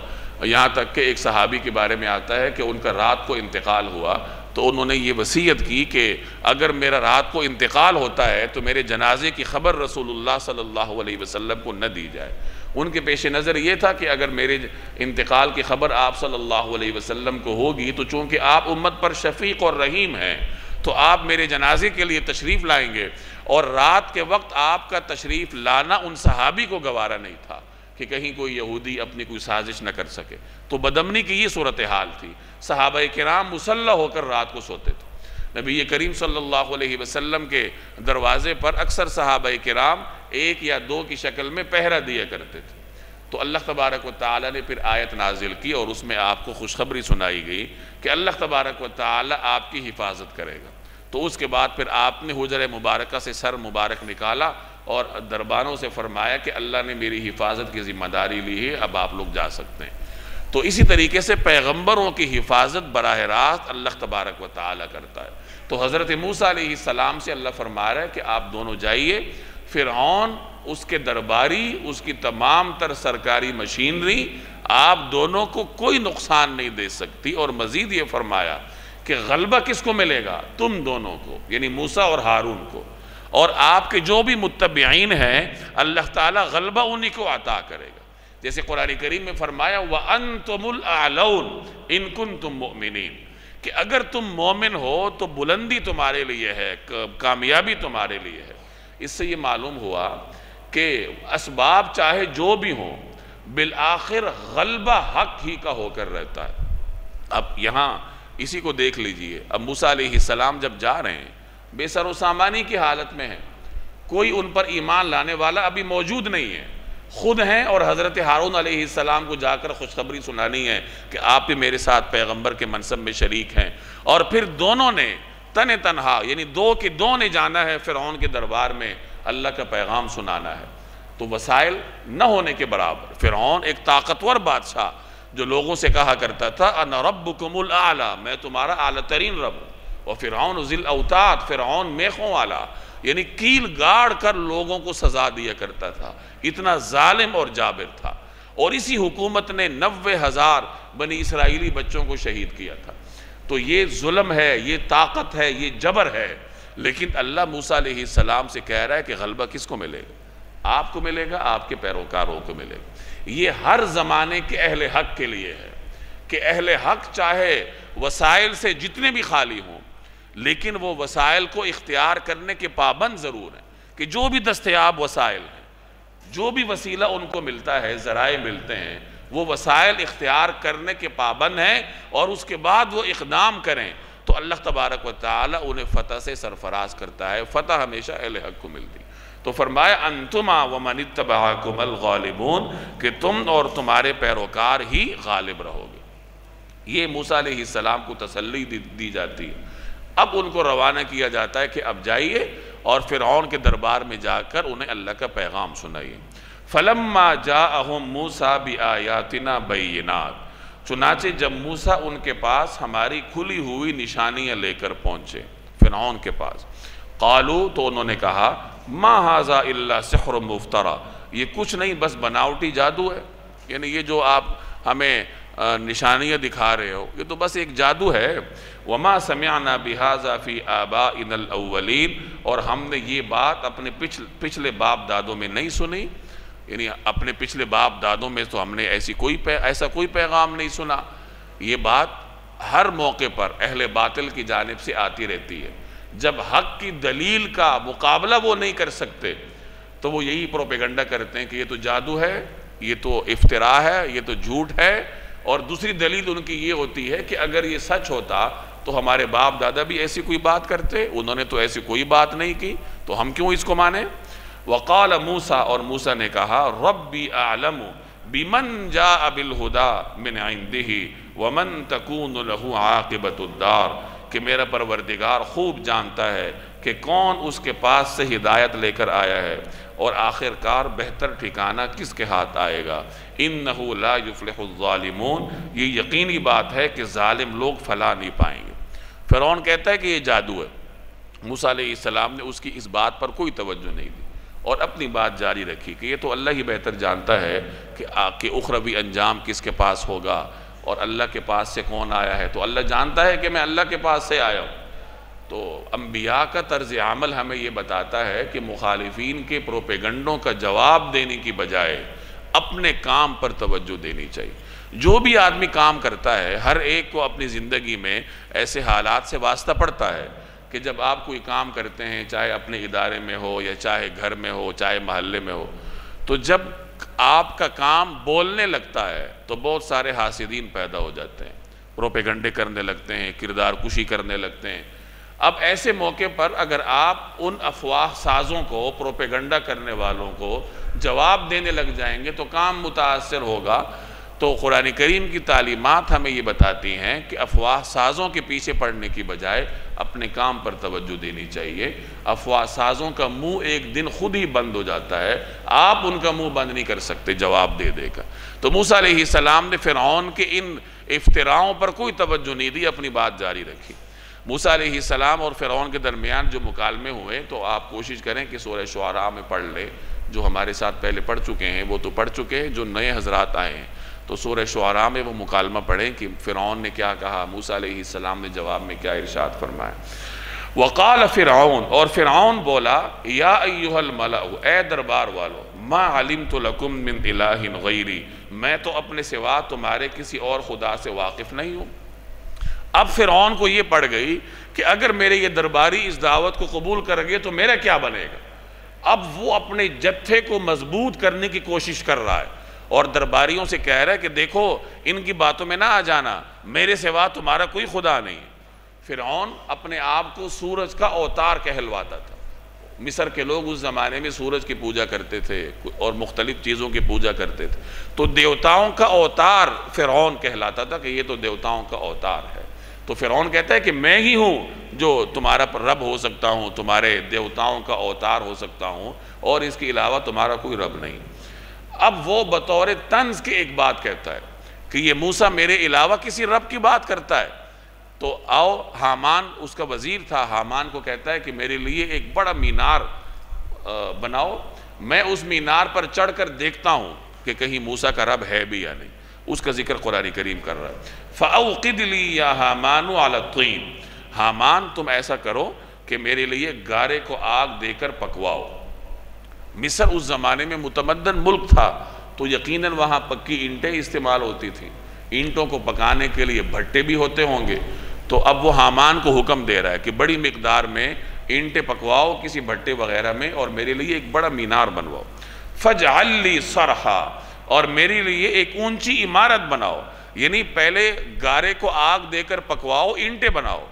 یہاں تک کہ ایک صحابی کے بارے میں آتا ہے کہ ان کا رات کو انتقال ہوا تو انہوں نے یہ وصیت کی کہ اگر میرا رات کو انتقال ہوتا ہے تو میرے جنازے کی خبر رسول اللہ صلی اللہ علیہ وسلم کو نہ دی جائے۔ ان کے پیش نظر یہ تھا کہ اگر میرے انتقال کی خبر آپ صلی اللہ علیہ وسلم کو ہوگی تو چونکہ آپ امت پر شفیق اور رحیم ہیں تو آپ میرے جنازے کے لیے تشریف لائیں گے، اور رات کے وقت آپ کا تشریف لانا ان صحابی کو گوارا نہیں تھا کہ کہیں کوئی یہودی اپنی کوئی سازش نہ کر سکے۔ تو بدامنی کی یہ صورتحال تھی، صحابہ کرام مسلح ہو کر رات کو سوتے تھے، نبی کریم صلی اللہ علیہ وسلم کے دروازے پر اکثر صحابہ کرام ایک یا دو کی شکل میں پہرا دیا کرتے تھے۔ تو اللہ تبارک و تعالیٰ نے پھر آیت نازل کی اور اس میں آپ کو خوشخبری سنائی گئی کہ اللہ تبارک و تعالیٰ آپ کی حفاظت کرے گا۔ تو اس کے بعد پھر آپ نے حجر مبارکہ سے سر مبارک نکالا اور دربانوں سے فرمایا کہ اللہ نے میری حفاظت کی ذمہ داری لی ہے، اب آپ لوگ جا سکتے ہیں۔ تو اسی طریقے سے پیغمبروں کی حفاظت براہ راست اللہ تبارک و تعالیٰ کرتا ہے۔ تو حضرت موسیٰ علیہ السلام سے اللہ فرما رہا ہے کہ آپ دونوں جائیے، فرعون، اس کے درباری، اس کی تمام تر سرکاری مشینری آپ دونوں کو کوئی نقصان نہیں دے سکتی، اور مزید یہ فرمایا کہ غلبہ کس کو ملے گا؟ تم دونوں کو، یعنی موسیٰ اور ہارون کو، اور آپ کے جو بھی متبعین ہیں اللہ تعالیٰ غلبہ انہی کو عطا کرے گا۔ جیسے قرآن کریم میں فرمایا وَأَنْتُمُ الْأَعْلَوْنَ إِن كُنْتُم مُؤْمِنِينَ، کہ اگر تم مومن ہو تو بلندی تمہارے لیے ہے، کامیابی تمہارے لیے ہے۔ اس سے یہ معلوم ہوا کہ اسباب چاہے جو بھی ہوں بالآخر غلبہ حق ہی کا ہو کر رہتا ہے۔ اب یہاں اسی کو دیکھ لیجئے، اب موسیٰ علیہ السلام جب جا رہے ہیں بے سر و سامانی کی حالت میں ہیں، کوئی ان پر ایمان لانے والا ابھی موجود نہیں ہے، خود ہیں اور حضرت ہارون علیہ السلام کو جا کر خوشخبری سنانی ہے کہ آپ بھی میرے ساتھ پیغمبر کے منصب میں شریک ہیں، اور پھر دونوں نے تنہا یعنی دو کے دو نے جانا ہے فرعون کے دربار میں اللہ کا پیغام سنانا ہے۔ تو وسائل نہ ہونے کے برابر، فرعون ایک طاقتور بادشاہ جو لوگوں سے کہا کرتا تھا انا ربکم الاعلی، میں تمہارا اعلیٰ ترین رب ہوں، اور فرعون ذی الاوتاد، فرعون میخوں والا، یعنی کیل گاڑ کر لوگوں کو سزا دیا کرتا تھا، اتنا ظالم اور جابر تھا، اور اسی حکومت نے 90,000 بنی اسرائیلی بچوں کو شہید کیا تھا۔ تو یہ ظلم ہے، یہ طاقت ہے، یہ جبر ہے، لیکن اللہ موسیٰ علیہ السلام سے کہہ رہا ہے کہ غلبہ کس کو ملے گا؟ آپ کو ملے گا، آپ کے پیروکاروں کو ملے گا۔ یہ ہر زمانے کے اہل حق کے لیے ہے کہ اہل حق چاہے وسائل سے جتنے بھی خالی ہوں، لیکن وہ وسائل کو اختیار کرنے کے پابند ضرور ہیں، کہ جو بھی دستیاب وسائل ہیں، جو بھی وسیلہ ان کو ملتا ہے، ذرائع ملتے ہیں، وہ وسائل اختیار کرنے کے پابند ہیں، اور اس کے بعد وہ اقدام کریں تو اللہ تبارک و تعالی انہیں فتح سے سرفراز کرتا ہے۔ فتح ہمیشہ اہل حق کو ملتی۔ تو فرمایا انتما ومن اتبعکم الغالبون، کہ تم اور تمہارے پیروکار ہی غالب رہو گے۔ یہ موسیٰ علیہ السلام کو تسلی دی جاتی ہے۔ اب ان کو روانہ کیا جاتا ہے کہ اب جائیے اور فرعون کے دربار میں جا کر انہیں اللہ کا پیغام سنائیے۔ فَلَمَّا جَاءَهُمْ مُوسَى بِآيَاتِنَا بَيِّنَاتٍ، چنانچہ جب موسیٰ ان کے پاس ہماری کھلی ہوئی نشانیاں لے کر پہنچے فرعون کے پاس، قالوا، تو انہوں نے کہا ما ھذا الا سحر مفترا، یہ کچھ نہیں بس بناوٹی جادو ہے، یعنی یہ جو آپ ہمیں نشانیاں دکھا رہے ہو یہ تو بس ایک جادو ہے۔ وما سمعنا بہذا فی آبائنا الاولین، اور ہم نے یہ بات اپنے پچھلے باپ دادوں میں نہیں سنی، یعنی اپنے پچھلے باپ دادوں میں تو ہم نے ایسا کوئی پیغام نہیں سنا۔ یہ بات ہر موقع پر اہل باطل کی جانب سے آتی رہتی ہے، جب حق کی دلیل کا مقابلہ وہ نہیں کر سکتے تو وہ یہی پروپیگنڈا کرتے ہیں کہ یہ تو جادو ہے، یہ تو افتراء ہے، یہ تو جھوٹ ہے، اور دوسری دلیل ان کی یہ ہوتی ہے کہ اگر یہ سچ ہوتا تو ہمارے باپ دادا بھی ایسی کوئی بات کرتے، انہوں نے تو ایسی کوئی بات نہیں کی، تو ہم کیوں اس کو مانیں؟ وقال موسیٰ، اور موسیٰ نے کہا ربی اعلم بمن جاء بالہدی من عنده ومن تکون له عاقبۃ الدار، کہ میرا پروردگار خوب جانتا ہے کہ کون اس کے پاس سے ہدایت لے کر آیا ہے اور آخرکار بہتر ٹھکانہ کس کے ہاتھ آئے گا۔ انہ لا یفلح الظالمون، یہ یقینی بات ہے کہ ظالم لوگ فلاح نہیں پائیں گے۔ فرعون کہتا ہے کہ یہ جادو ہے، موسیٰ علیہ السلام نے اس کی اس بات پر کوئی توجہ نہیں دی اور اپنی بات جاری رکھی کہ یہ تو اللہ ہی بہتر جانتا ہے کہ اخروی انجام کس کے پاس ہوگا اور اللہ کے پاس سے کون آیا ہے، تو اللہ جانتا ہے کہ میں اللہ کے پاس سے آیا ہوں۔ تو انبیاء کا طرز عمل ہمیں یہ بتاتا ہے کہ مخالفین کے پروپیگنڈوں کا جواب دینے کی بجائے اپنے کام پر توجہ دینی چاہیے۔ جو بھی آدمی کام کرتا ہے، ہر ایک کو اپنی زندگی میں ایسے حالات سے واسطہ پڑتا ہے کہ جب آپ کوئی کام کرتے ہیں، چاہے اپنے ادارے میں ہو یا چاہے گھر میں ہو، چاہے محلے میں ہو، تو جب آپ کا کام بولنے لگتا ہے تو بہت سارے حاسدین پیدا ہو جاتے ہیں، پروپیگنڈے کرنے لگتے ہیں، کردار کشی کرنے لگتے ہیں۔ اب ایسے موقع پر اگر آپ ان افواہ سازوں کو، پروپیگنڈا کرنے والوں کو جواب دینے لگ جائیں گے تو کام متاثر ہوگا۔ تو قرآن کریم کی تعلیمات ہمیں یہ بتاتی ہیں کہ افواہ سازوں کے پیچھے پڑنے کی بجائے اپنے کام پر توجہ دینی چاہیے۔ افواہ سازوں کا منہ ایک دن خود ہی بند ہو جاتا ہے، آپ ان کا منہ بند نہیں کر سکتے جواب دے دے کر۔ تو موسیٰ علیہ السلام نے فرعون کے ان افتراؤں پر کوئی توجہ نہیں دی، اپنی بات جاری رکھی۔ موسیٰ علیہ السلام اور فرعون کے درمیان جو مکالمے ہوئے تو آپ کوشش کریں کہ سورہ شعراء میں پڑھ لیں، جو ہمارے ساتھ پہلے پڑھ چکے ہیں وہ تو پڑھ چکے ہیں، جو نئے حضرات آئے ہیں تو سورہ شعراء میں وہ مکالمہ پڑھیں کہ فرعون نے کیا کہا، موسیٰ علیہ السلام نے جواب میں کیا ارشاد فرمایا۔ وقال فرعون، اور فرعون بولا، یا ایہا الملأ، اے دربار والو، ما علمت لکم من الہ غیری، میں تو اپنے سوا تمہارے کسی اور خدا سے واقف نہیں ہوں۔ اب فرعون کو یہ پڑ گئی کہ اگر میرے یہ درباری اس دعوت کو قبول کر گئے تو میرا کیا بنے گا۔ اب وہ اپنے جتھے کو مضبوط کرنے کی کوشش کر رہا ہے اور درباریوں سے کہہ رہا ہے کہ دیکھو ان کی باتوں میں نہ آ جانا، میرے سوا تمہارا کوئی خدا نہیں۔ فرعون اپنے آپ کو سورج کا اوتار کہلواتا تھا۔ مصر کے لوگ اس زمانے میں سورج کی پوجا کرتے تھے اور مختلف چیزوں کی پوجا کرتے تھے، تو دیوتاؤں کا اوتار فرعون کہلاتا تھا کہ یہ تو دیوتاؤں کا اوتار ہے۔ تو فرعون کہتا ہے کہ میں ہی ہوں جو تمہارا رب ہو سکتا ہوں، تمہارے دیوتاؤں کا اوتار ہو سکتا ہوں، اور اس کے علاوہ تمہارا کوئی رب نہیں۔ اب وہ بطور طنز کے ایک بات کہتا ہے کہ یہ موسیٰ میرے علاوہ کسی رب کی بات کرتا ہے۔ تو آؤ، حامان اس کا وزیر تھا، حامان کو کہتا ہے کہ میرے لیے ایک بڑا مینار بناؤ، میں اس مینار پر چڑھ کر دیکھتا ہوں کہ کہیں موسیٰ کا رب ہے بھی یا نہیں۔ اس کا ذکر قرآن کریم کر رہا ہے۔ فَأَوْقِدْ لِي يَا حَامَانُ عَلَى الطِّينِ، حامان تم ایسا کرو کہ میرے لیے گارے کو آگ دے کر پکواؤ۔ مصر اس زمانے میں متمدن ملک تھا تو یقیناً وہاں پکی اینٹیں استعمال ہوتی تھیں، اینٹوں کو پکانے کے لیے بھٹے بھی ہوتے ہوں گے۔ تو اب وہ حامان کو حکم دے رہا ہے کہ بڑی مقدار میں اینٹیں پکواؤ کسی بھٹے وغیرہ میں اور میرے لیے ایک بڑا مینار بنواؤ۔ فَجْعَلْ لِي صَرْحًا، اور میرے لیے ایک اونچی عمارت بناؤ، یعنی پہلے گارے کو آگ دے کر پکواؤ، اینٹیں بناؤ،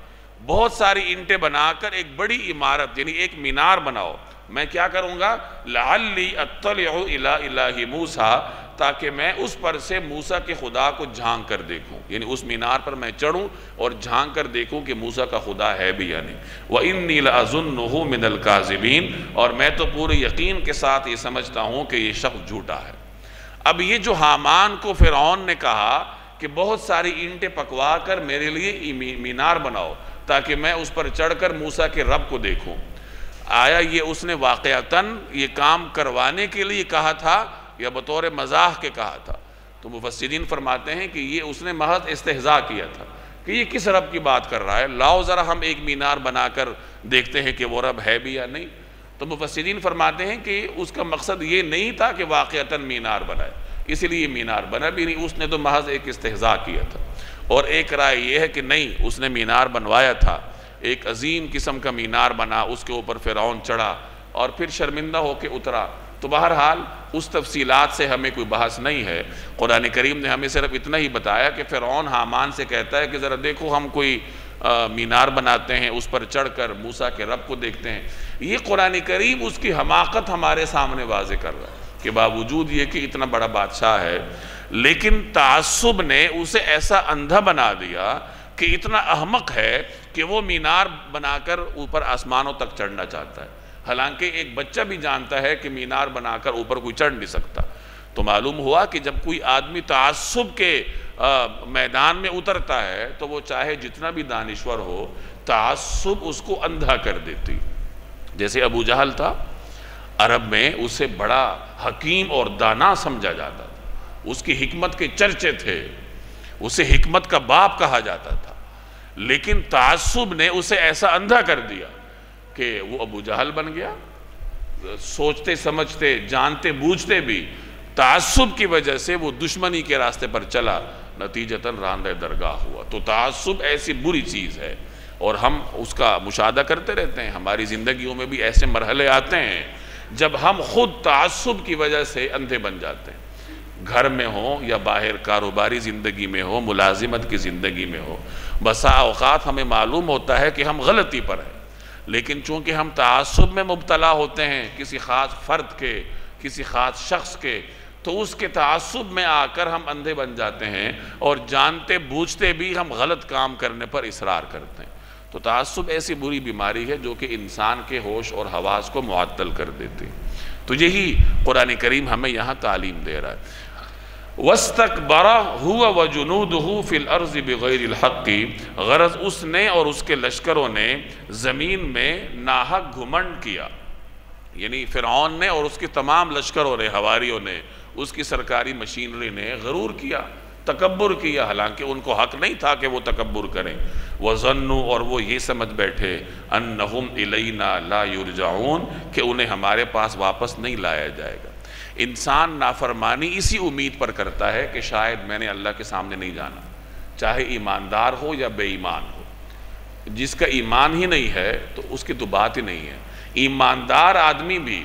بہت ساری اینٹیں بنا کر ایک بڑی عمارت یعنی ایک مینار بناؤ۔ میں کیا کروں گا، لعلی اطلع الی الہ موسیٰ، تاکہ میں اس پر سے موسیٰ کے خدا کو جھانک کر دیکھوں، یعنی اس مینار پر میں چڑھوں اور جھانک کر دیکھوں کہ موسیٰ کا خدا ہے بھی یا نہیں۔ وَإِنِّي لَأَظُنُّهُ مِنَ الْكَاذِبِينَ، اور میں تو پورے یقین کے ساتھ یہ سمجھتا ہوں کہ یہ شخص جھوٹا ہے۔ اب یہ جو حامان کو فرعون نے کہا کہ بہت ساری اینٹیں پکوا کر میرے لیے مینار بناؤ تاکہ میں اس پر چڑھ کر موسیٰ کے رب کو دیکھوں، آیا یہ اس نے واقعتاً یہ کام کروانے کے لیے کہا تھا یا بطور مزاح کے کہا تھا؟ تو مفسرین فرماتے ہیں کہ یہ اس نے محض استہزاء کیا تھا کہ یہ کس رب کی بات کر رہا ہے، لاؤ ذرا ہم ایک مینار بنا کر دیکھتے ہیں کہ وہ رب ہے بھی یا نہیں۔ تو مفسرین فرماتے ہیں کہ اس کا مقصد یہ نہیں تھا کہ واقعتاً مینار بنائے، اس لیے مینار بنا بھی نہیں، اس نے تو محض ایک استہزاء کیا تھا۔ اور ایک رائے یہ ہے کہ نہیں، اس نے مینار بنوایا تھا، ایک عظیم قسم کا مینار بنا، اس کے اوپر فرعون چڑھا اور پھر شرمندہ ہو کے اترا۔ تو بہرحال اس تفصیلات سے ہمیں کوئی بحث نہیں ہے، قرآن کریم نے ہمیں صرف اتنا ہی بتایا کہ فرعون حامان سے کہتا ہے کہ ذرا دیکھو ہم کوئی مینار بناتے ہیں، اس پر چڑھ کر موسیٰ کے رب کو دیکھتے ہیں۔ یہ قرآن کریم اس کی حماقت ہمارے سامنے واضح کر رہا ہے کہ باوجود یہ کہ اتنا بڑا بادشاہ ہے لیکن تعصب نے اسے ایسا اندھا بنا دیا کہ اتنا احمق ہے کہ وہ مینار بنا کر اوپر آسمانوں تک چڑھنا چاہتا ہے، حالانکہ ایک بچہ بھی جانتا ہے کہ مینار بنا کر اوپر کوئی چڑھ نہیں سکتا۔ تو معلوم ہوا کہ جب کوئی آدمی تعصب کے میدان میں اترتا ہے تو وہ چاہے جتنا بھی دانشور ہو، تعصب اس کو اندھا کر دیتی۔ جیسے ابو جہل تھا، عرب میں اسے بڑا حکیم اور دانا سمجھا جاتا تھا، اس کی حکمت کے چرچے تھے، اسے حکمت کا باپ کہا جاتا تھا، لیکن تعصب نے اسے ایسا اندھا کر دیا کہ وہ ابو جہل بن گیا۔ سوچتے سمجھتے جانتے بوجھتے بھی تعصب کی وجہ سے وہ دشمنی کے راستے پر چلا، نتیجتاً راندہ درگاہ ہوا۔ تو تعصب ایسی بری چیز ہے اور ہم اس کا مشاہدہ کرتے رہتے ہیں، ہماری زندگیوں میں بھی ایسے مرحلے آتے ہیں جب ہم خود تعصب کی وجہ سے اندھے بن جاتے ہیں۔ گھر میں ہو یا باہر کاروباری زندگی میں ہو، ملازمت کی زندگی میں ہو، بسا اوقات ہمیں معلوم ہوتا ہے کہ ہم غلطی پر ہیں، لیکن چونکہ ہم تعصب میں مبتلا ہوتے ہیں کسی خاص فرد کے، کسی خاص شخص کے، تو اس کے تعصب میں آ کر ہم اندھے بن جاتے ہیں اور جانتے بوجھتے بھی ہم غلط کام کرنے پر اصرار کرتے ہیں۔ تو تعصب ایسی بری بیماری ہے جو کہ انسان کے ہوش اور حواس کو معطل کر دیتی ہے۔ تو یہی قرآن کریم ہمیں یہاں تعلیم دے رہا ہے۔ وَاسْتَكْبَرَ هُوَ وَجُنُودُهُ فِي الْأَرْضِ بِغَيْرِ الْحَقِّ، غرض اس نے اور اس کے لشکروں نے زمین میں ناحق گھمنڈ کیا، یعنی فرعون نے اور اس کے تمام لشکروں نے، حواریوں نے، اس کی سرکاری مشینری نے غرور کیا، تکبر کیا، حالانکہ ان کو حق نہیں تھا کہ وہ تکبر کریں۔ وَظَنُّوا، اور وہ یہ سمجھ بیٹھے، أَنَّهُمْ إِلَيْنَا لَا يُرْجَعُونَ، کہ انہیں ہمارے پاس واپس نہیں لایا جائے گا۔ انسان نافرمانی اسی امید پر کرتا ہے کہ شاید میں نے اللہ کے سامنے نہیں جانا، چاہے ایماندار ہو یا بے ایمان ہو۔ جس کا ایمان ہی نہیں ہے تو اس کی تو بات ہی نہیں ہے۔ ایماندار آدمی بھی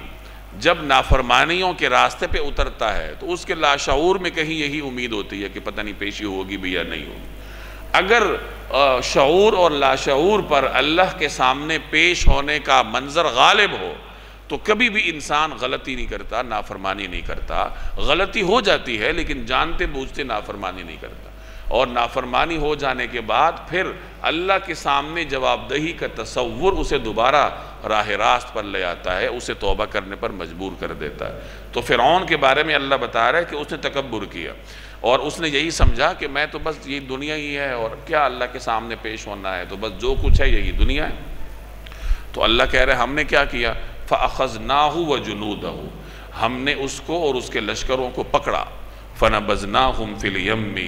جب نافرمانیوں کے راستے پہ اترتا ہے تو اس کے لاشعور میں کہیں یہی امید ہوتی ہے کہ پتہ نہیں پیشی ہوگی بھی یا نہیں ہوگی۔ اگر شعور اور لاشعور پر اللہ کے سامنے پیش ہونے کا منظر غالب ہو تو کبھی بھی انسان غلطی نہیں کرتا، نافرمانی نہیں کرتا۔ غلطی ہو جاتی ہے لیکن جانتے بوجھتے نافرمانی نہیں کرتا، اور نافرمانی ہو جانے کے بعد پھر اللہ کے سامنے جواب دہی کا تصور اسے دوبارہ راہ راست پر لے آتا ہے، اسے توبہ کرنے پر مجبور کر دیتا ہے۔ تو فرعون کے بارے میں اللہ بتا رہا ہے کہ اس نے تکبر کیا اور اس نے یہی سمجھا کہ میں تو بس یہ دنیا ہی ہے اور کیا اللہ کے سامنے پیش ہونا ہے، تو بس جو کچھ ہے یہی دنیا ہے۔ تو اللہ کہہ رہے ہم نے کیا کیا؟ فَأَخَذْنَاهُ وَجُنُودَهُ، ہم نے اس کو اور اس کے لشکروں کو پکڑا، فَنَبَذْنَاهُمْ فِي الْيَمِّ،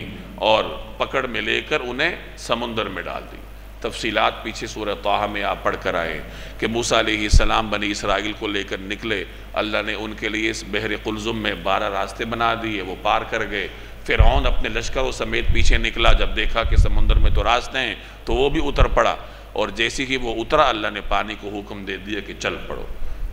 اور پکڑ میں لے کر انہیں سمندر میں ڈال دی۔ تفصیلات پیچھے سورہ طٰہٰ میں آپ پڑھ کر آئے کہ موسیٰ علیہ السلام بنی اسرائیل کو لے کر نکلے، اللہ نے ان کے لیے اس بحر قلزم میں 12 راستے بنا دیے، وہ پار کر گئے۔ فرعون اپنے لشکروں سمیت پیچھے نکلا، جب دیکھا کہ سمندر میں تو راستے ہیں تو وہ بھی اتر پڑا، اور جیسے ہی وہ اترا اللہ نے پانی کو حکم دے دیا کہ چل پڑو،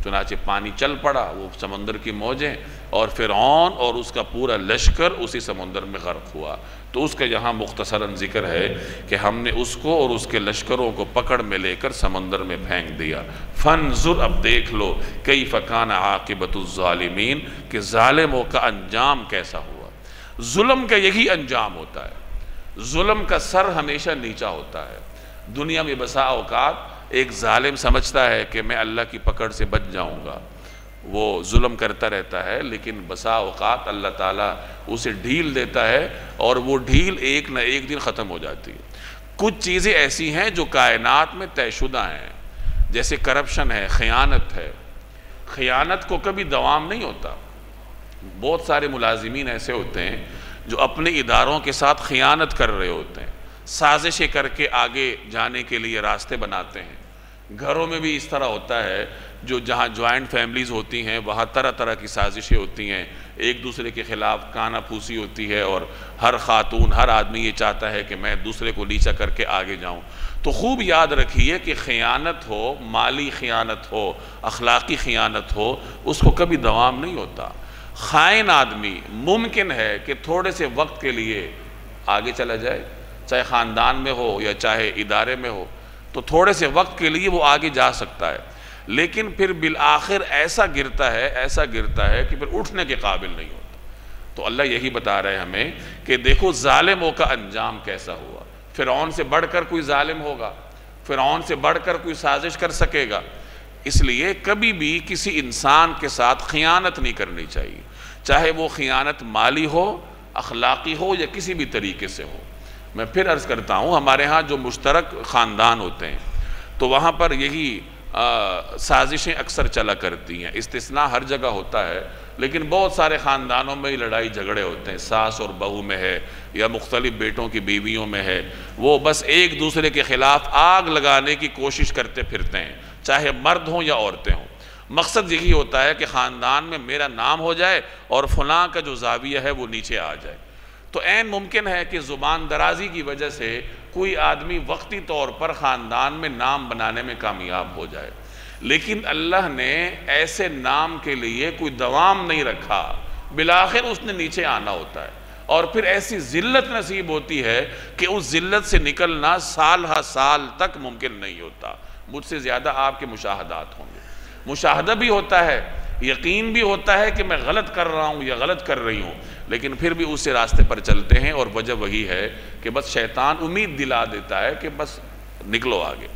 چنانچہ پانی چل پڑا، وہ سمندر کی موجیں، اور فرعون اور اس کا پورا لشکر اسی سمندر میں غرق ہوا۔ تو اس کا یہاں مختصراً ذکر ہے کہ ہم نے اس کو اور اس کے لشکروں کو پکڑ میں لے کر سمندر میں پھینک دیا۔ فانظر، اب دیکھ لو، کیف کان عاقبۃ الظالمین، کہ ظالموں کا انجام کیسا ہوا۔ ظلم کا یہی انجام ہوتا ہے، ظلم کا سر ہمیشہ نیچا ہوتا ہے۔ دنیا میں بسا اوقات ایک ظالم سمجھتا ہے کہ میں اللہ کی پکڑ سے بچ جاؤں گا، وہ ظلم کرتا رہتا ہے، لیکن بسا اوقات اللہ تعالیٰ اسے ڈھیل دیتا ہے اور وہ ڈھیل ایک نہ ایک دن ختم ہو جاتی ہے۔ کچھ چیزیں ایسی ہیں جو کائنات میں طے شدہ ہیں، جیسے کرپشن ہے، خیانت ہے۔ خیانت کو کبھی دوام نہیں ہوتا۔ بہت سارے ملازمین ایسے ہوتے ہیں جو اپنے اداروں کے ساتھ خیانت کر رہے ہوتے ہیں، سازشیں کر کے آگے جانے کے لیے راستے بناتے ہیں۔ گھروں میں بھی اس طرح ہوتا ہے، جو جہاں جوائنٹ فیملیز ہوتی ہیں وہاں طرح طرح کی سازشیں ہوتی ہیں، ایک دوسرے کے خلاف کانا پھوسی ہوتی ہے، اور ہر خاتون، ہر آدمی یہ چاہتا ہے کہ میں دوسرے کو نیچا کر کے آگے جاؤں۔ تو خوب یاد رکھیے کہ خیانت ہو، مالی خیانت ہو، اخلاقی خیانت ہو، اس کو کبھی دوام نہیں ہوتا۔ خائن آدمی ممکن ہے کہ تھوڑے سے وقت کے لیے آگے چلا جائے، چاہے خاندان میں ہو یا چاہے ادارے میں ہو، تو تھوڑے سے وقت کے لیے وہ آگے جا سکتا ہے، لیکن پھر بالآخر ایسا گرتا ہے کہ پھر اٹھنے کے قابل نہیں ہوتا۔ تو اللہ یہی بتا رہے ہیں ہمیں کہ دیکھو ظالموں کا انجام کیسا ہوا۔ فرعون سے بڑھ کر کوئی ظالم ہوگا؟ فرعون سے بڑھ کر کوئی سازش کر سکے گا؟ اس لیے کبھی بھی کسی انسان کے ساتھ خیانت نہیں کرنی چاہیے، چاہے وہ خیانت مالی ہو، اخلاقی ہو یا کسی بھی طریقے سے ہو۔ میں پھر عرض کرتا ہوں، ہمارے ہاں جو مشترک خاندان ہوتے ہیں تو وہاں پر یہی سازشیں اکثر چلا کرتی ہیں، استثناء ہر جگہ ہوتا ہے، لیکن بہت سارے خاندانوں میں ہی لڑائی جھگڑے ہوتے ہیں، ساس اور بہو میں ہے یا مختلف بیٹوں کی بیویوں میں ہے، وہ بس ایک دوسرے کے خلاف آگ لگانے کی کوشش کرتے پھرتے ہیں، چاہے مرد ہوں یا عورتیں ہوں۔ مقصد یہی ہوتا ہے کہ خاندان میں میرا نام ہو جائے اور فلاں کا جو زاویہ ہے وہ نیچے آ جائے۔ تو عین ممکن ہے کہ زبان درازی کی وجہ سے کوئی آدمی وقتی طور پر خاندان میں نام بنانے میں کامیاب ہو جائے، لیکن اللہ نے ایسے نام کے لیے کوئی دوام نہیں رکھا، بالآخر اس نے نیچے آنا ہوتا ہے، اور پھر ایسی ذلت نصیب ہوتی ہے کہ اس ذلت سے نکلنا سال ہا سال تک ممکن نہیں ہوتا۔ مجھ سے زیادہ آپ کے مشاہدات ہوں گے، مشاہدہ بھی ہوتا ہے، یقین بھی ہوتا ہے کہ میں غلط کر رہا ہوں یا غلط کر رہی ہوں، لیکن پھر بھی اسی راستے پر چلتے ہیں، اور وجہ وہی ہے کہ بس شیطان امید دلا دیتا ہے کہ بس نکلو آگے۔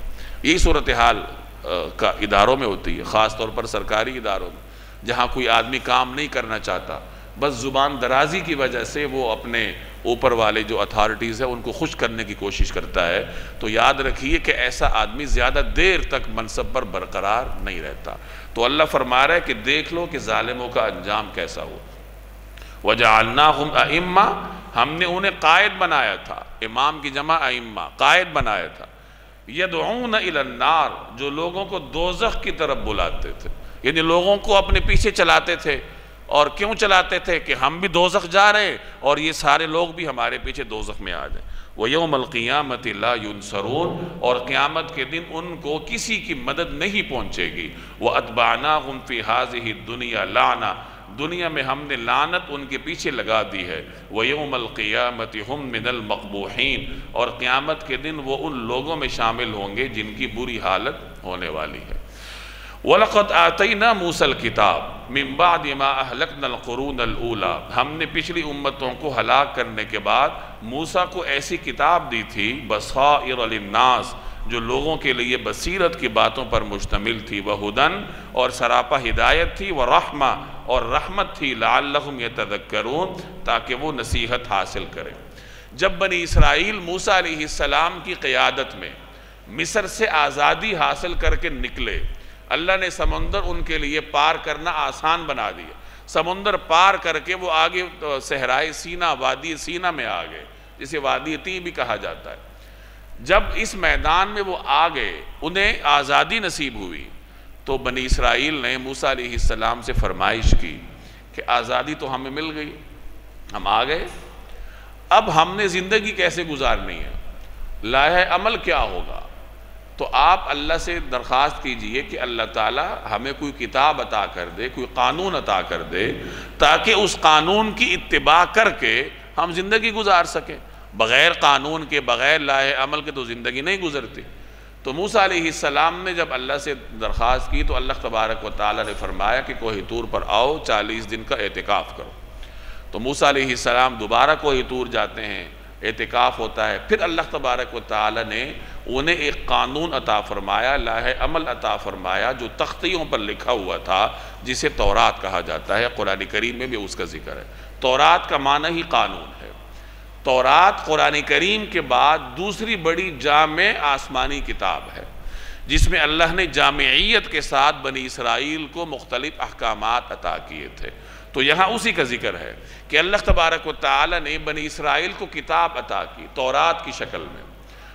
یہی صورتحال کا اداروں میں ہوتی ہے، خاص طور پر سرکاری اداروں میں، جہاں کوئی آدمی کام نہیں کرنا چاہتا، بس زبان درازی کی وجہ سے وہ اپنے اوپر والے جو اتھارٹیز ہیں ان کو خوش کرنے کی کوشش کرتا ہے، تو یاد رکھیے کہ ایسا آدمی زیادہ دیر تک منصب پر برقرار نہیں رہتا۔ تو اللہ فرما رہا ہے کہ دیکھ لو کہ ظالموں کا انجام کیسا ہو۔ وَجَعَلْنَاهُمْ أَئِمَّةً، ہم نے انہیں قائد بنایا تھا، امام کی جمع ائمہ، قائد بنایا تھا، يَدْعُونَ إِلَى النَّارِ، جو لوگوں کو دوزخ کی طرف بلاتے تھے، یعنی لوگوں کو اپنے پیچھے چلاتے تھے۔ اور کیوں چلاتے تھے؟ کہ ہم بھی دوزخ جا رہے اور یہ سارے لوگ بھی ہمارے پیچھے دوزخ میں آ جائیں۔ وَيَوْمَ الْقِيَامَةِ لَا يُنصَرُونَ، اور قیامت کے دن ان کو کسی کی مدد نہیں پہنچے گی۔ وَأَتْبَعْنَاهُمْ فِي هَذِهِ الدُّنْيَا لَعْنَةً، دنیا میں ہم نے لعنت ان کے پیچھے لگا دی ہے۔ وَيَوْمَ الْقِيَامَةِ هُمْ مِنَ الْمَقْبُوحِينَ، اور قیامت کے دن وہ ان لوگوں میں شامل ہوں گے جن کی بری حالت ہونے والی ہے۔ وَلَقَدْ آتَيْنَا مُوسَى الْكِتَابَ مِن بَعْدِ مَا أَهْلَكْنَا الْقُرُونَ الْأُولَى، ہم نے پچھلی امتوں کو ہلاک کرنے کے بعد موسیٰ کو ایسی کتاب دی تھی، بَصَائِرَ لِلنَّاسِ، جو لوگوں کے لیے بصیرت کی باتوں پر مشتمل تھی، وَهُدًى، اور سراپا ہدایت تھی، وَرَحْمَةً، اور رحمت تھی، لَعَلَّهُمْ يَتَذَكَّرُونَ، تاکہ وہ نصیحت حاصل کریں۔ جب بنی اسرائیل موسیٰ علیہ السلام کی قیادت میں مصر سے آزادی حاصل کر کے نکلے، اللہ نے سمندر ان کے لیے پار کرنا آسان بنا دیا۔ سمندر پار کر کے وہ آگے صحرائے سینا، وادی سینا میں آ گئے، جسے وادی طی بھی کہا جاتا ہے۔ جب اس میدان میں وہ آ گئے، انہیں آزادی نصیب ہوئی، تو بنی اسرائیل نے موسیٰ علیہ السلام سے فرمائش کی کہ آزادی تو ہمیں مل گئی، ہم آ گئے، اب ہم نے زندگی کیسے گزارنی ہے، لائحہ عمل کیا ہوگا؟ تو آپ اللہ سے درخواست کیجئے کہ اللہ تعالیٰ ہمیں کوئی کتاب عطا کر دے، کوئی قانون عطا کر دے، تاکہ اس قانون کی اتباع کر کے ہم زندگی گزار سکیں۔ بغیر قانون کے، بغیر لائحہ عمل کے تو زندگی نہیں گزرتی۔ تو موسیٰ علیہ السلام نے جب اللہ سے درخواست کی تو اللہ تبارک و تعالیٰ نے فرمایا کہ کوہ طور پر آؤ، 40 دن کا اعتکاف کرو۔ تو موسیٰ علیہ السلام دوبارہ کوہ طور جاتے ہیں، اعتکاف ہوتا ہے، پھر اللہ تبارک و تعالیٰ نے انہیں ایک قانون عطا فرمایا، لائحہ عمل عطا فرمایا، جو تختیوں پر لکھا ہوا تھا، جسے تورات کہا جاتا ہے۔ قرآن کریم میں بھی اس کا ذکر ہے۔ تورات کا معنی ہی قانون ہے۔ تورات قرآن کریم کے بعد دوسری بڑی جامع آسمانی کتاب ہے، جس میں اللہ نے جامعیت کے ساتھ بنی اسرائیل کو مختلف احکامات عطا کیے تھے۔ تو یہاں اسی کا ذکر ہے کہ اللہ تبارک و تعالی نے بنی اسرائیل کو کتاب عطا کی تورات کی شکل میں،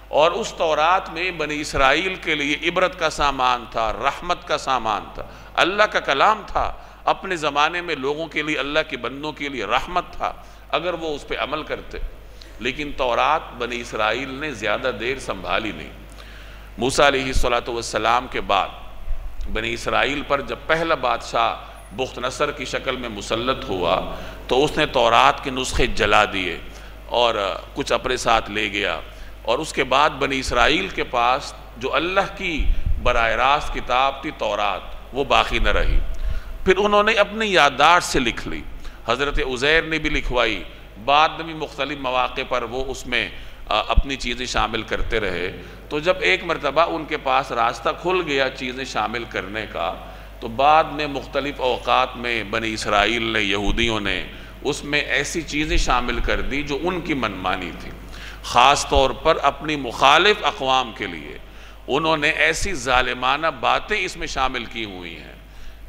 اور اس تورات میں بنی اسرائیل کے لیے عبرت کا سامان تھا، رحمت کا سامان تھا، اللہ کا کلام تھا۔ اپنے زمانے میں لوگوں کے لیے، اللہ کے بندوں کے لیے رحمت تھا اگر وہ اس پہ عمل کرتے۔ لیکن تورات بنی اسرائیل نے زیادہ دیر سنبھالی نہیں۔ موسیٰ علیہ السلام کے بعد بنی اسرائیل پر جب پہلا بادشاہ بخت نصر کی شکل میں مسلط ہوا تو اس نے تورات کے نسخے جلا دیے اور کچھ اپنے ساتھ لے گیا، اور اس کے بعد بنی اسرائیل کے پاس جو اللہ کی براہ راست کتاب تھی تورات، وہ باقی نہ رہی۔ پھر انہوں نے اپنی یادداشت سے لکھ لی، حضرت عزیر نے بھی لکھوائی، بعد میں بھی مختلف مواقع پر وہ اس میں اپنی چیزیں شامل کرتے رہے۔ تو جب ایک مرتبہ ان کے پاس راستہ کھل گیا چیزیں شامل کرنے کا، تو بعد میں مختلف اوقات میں بنی اسرائیل نے، یہودیوں نے اس میں ایسی چیزیں شامل کر دی جو ان کی منمانی تھی۔ خاص طور پر اپنی مخالف اقوام کے لیے انہوں نے ایسی ظالمانہ باتیں اس میں شامل کی ہوئی ہیں،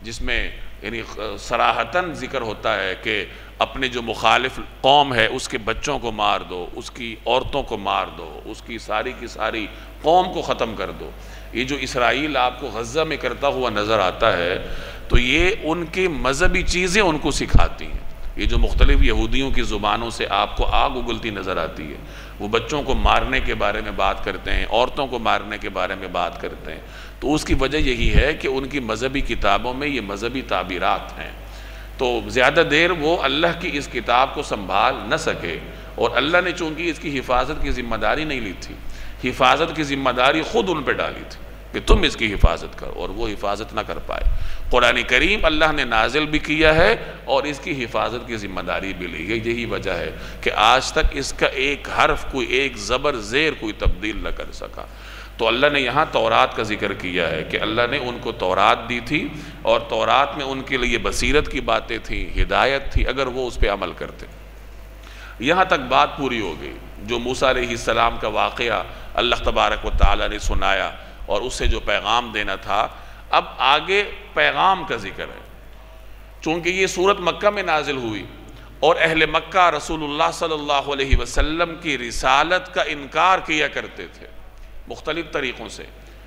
جس میں یعنی صراحتاً ذکر ہوتا ہے کہ اپنے جو مخالف قوم ہے اس کے بچوں کو مار دو، اس کی عورتوں کو مار دو، اس کی ساری قوم کو ختم کر دو۔ یہ جو اسرائیل آپ کو غزہ میں کرتا ہوا نظر آتا ہے، تو یہ ان کی مذہبی چیزیں ان کو سکھاتی ہیں۔ یہ جو مختلف یہودیوں کی زبانوں سے آپ کو آگ اگلتی نظر آتی ہے، وہ بچوں کو مارنے کے بارے میں بات کرتے ہیں، عورتوں کو مارنے کے بارے میں بات کرتے ہیں، تو اس کی وجہ یہی ہے کہ ان کی مذہبی کتابوں میں یہ مذہبی تعبیرات ہیں۔ تو زیادہ دیر وہ اللہ کی اس کتاب کو سنبھال نہ سکے، اور اللہ نے چونکہ اس کی حفاظت کی ذمہ داری نہیں لی تھی، حفاظت کی ذمہ داری خود ان پہ ڈالی تھی کہ تم اس کی حفاظت کرو، اور وہ حفاظت نہ کر پائے۔ قرآن کریم اللہ نے نازل بھی کیا ہے اور اس کی حفاظت کی ذمہ داری بھی لی ہے۔ یہی وجہ ہے کہ آج تک اس کا ایک حرف، کوئی ایک زبر زیر کوئی تبدیل نہ کر سکا۔ تو اللہ نے یہاں تورات کا ذکر کیا ہے کہ اللہ نے ان کو تورات دی تھی، اور تورات میں ان کے لیے بصیرت کی باتیں تھیں، ہدایت تھی، اگر وہ اس پہ عمل کرتے۔ یہاں تک بات پوری ہو گئی۔ جو موسیٰ علیہ السلام کا واقعہ اللہ تبارک و تعالیٰ نے سنایا اور اس سے جو پیغام دینا تھا، اب آگے پیغام کا ذکر ہے۔ چونکہ یہ سورت مکہ میں نازل ہوئی اور اہل مکہ رسول اللہ صلی اللہ علیہ وسلم کی رسالت کا انکار کیا کرتے تھے مختلف طریقوں سے،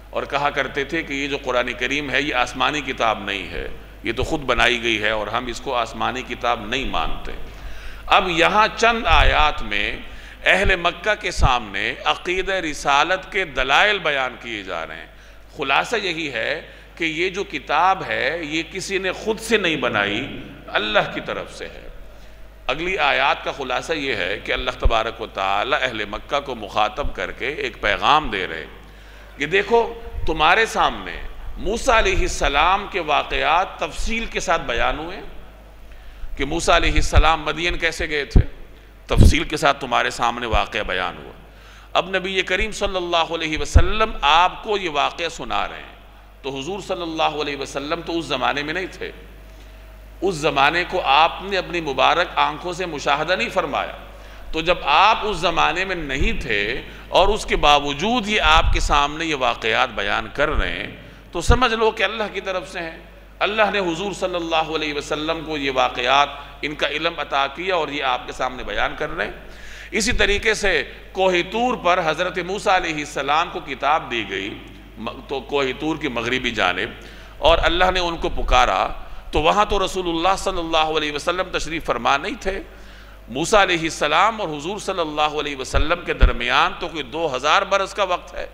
اور کہا کرتے تھے کہ یہ جو قرآن کریم ہے یہ آسمانی کتاب نہیں ہے، یہ تو خود بنائی گئی ہے اور ہم اس کو آسمانی کتاب نہیں مانتے۔ اب یہاں چند آیات میں اہل مکہ کے سامنے عقیدہ رسالت کے دلائل بیان کیے جا رہے ہیں۔ خلاصہ یہی ہے کہ یہ جو کتاب ہے یہ کسی نے خود سے نہیں بنائی، اللہ کی طرف سے ہے۔ اگلی آیات کا خلاصہ یہ ہے کہ اللہ تبارک و تعالی اہل مکہ کو مخاطب کر کے ایک پیغام دے رہے کہ دیکھو تمہارے سامنے موسیٰ علیہ السلام کے واقعات تفصیل کے ساتھ بیان ہوئے کہ موسیٰ علیہ السلام مدین کیسے گئے تھے، تفصیل کے ساتھ تمہارے سامنے واقعہ بیان ہوا۔ اب نبی کریم صلی اللہ علیہ وسلم آپ کو یہ واقعہ سنا رہے ہیں، تو حضور صلی اللہ علیہ وسلم تو اس زمانے میں نہیں تھے، اس زمانے کو آپ نے اپنی مبارک آنکھوں سے مشاہدہ نہیں فرمایا۔ تو جب آپ اس زمانے میں نہیں تھے اور اس کے باوجود یہ آپ کے سامنے یہ واقعات بیان کر رہے ہیں، تو سمجھ لو کہ اللہ کی طرف سے ہیں۔ اللہ نے حضور صلی اللہ علیہ وسلم کو یہ واقعات ان کا علم عطا کیا اور یہ آپ کے سامنے بیان کر رہے ہیں۔ اسی طریقے سے کوہ طور پر حضرت موسیٰ علیہ السلام کو کتاب دی گئی، تو کوہ طور کی مغربی جانب، اور اللہ نے ان کو پکارا، تو وہاں تو رسول اللہ صلی اللہ علیہ وسلم تشریف فرما نہیں تھے۔ موسیٰ علیہ السلام اور حضور صلی اللہ علیہ وسلم کے درمیان تو کوئی 2000 برس کا وقت ہے۔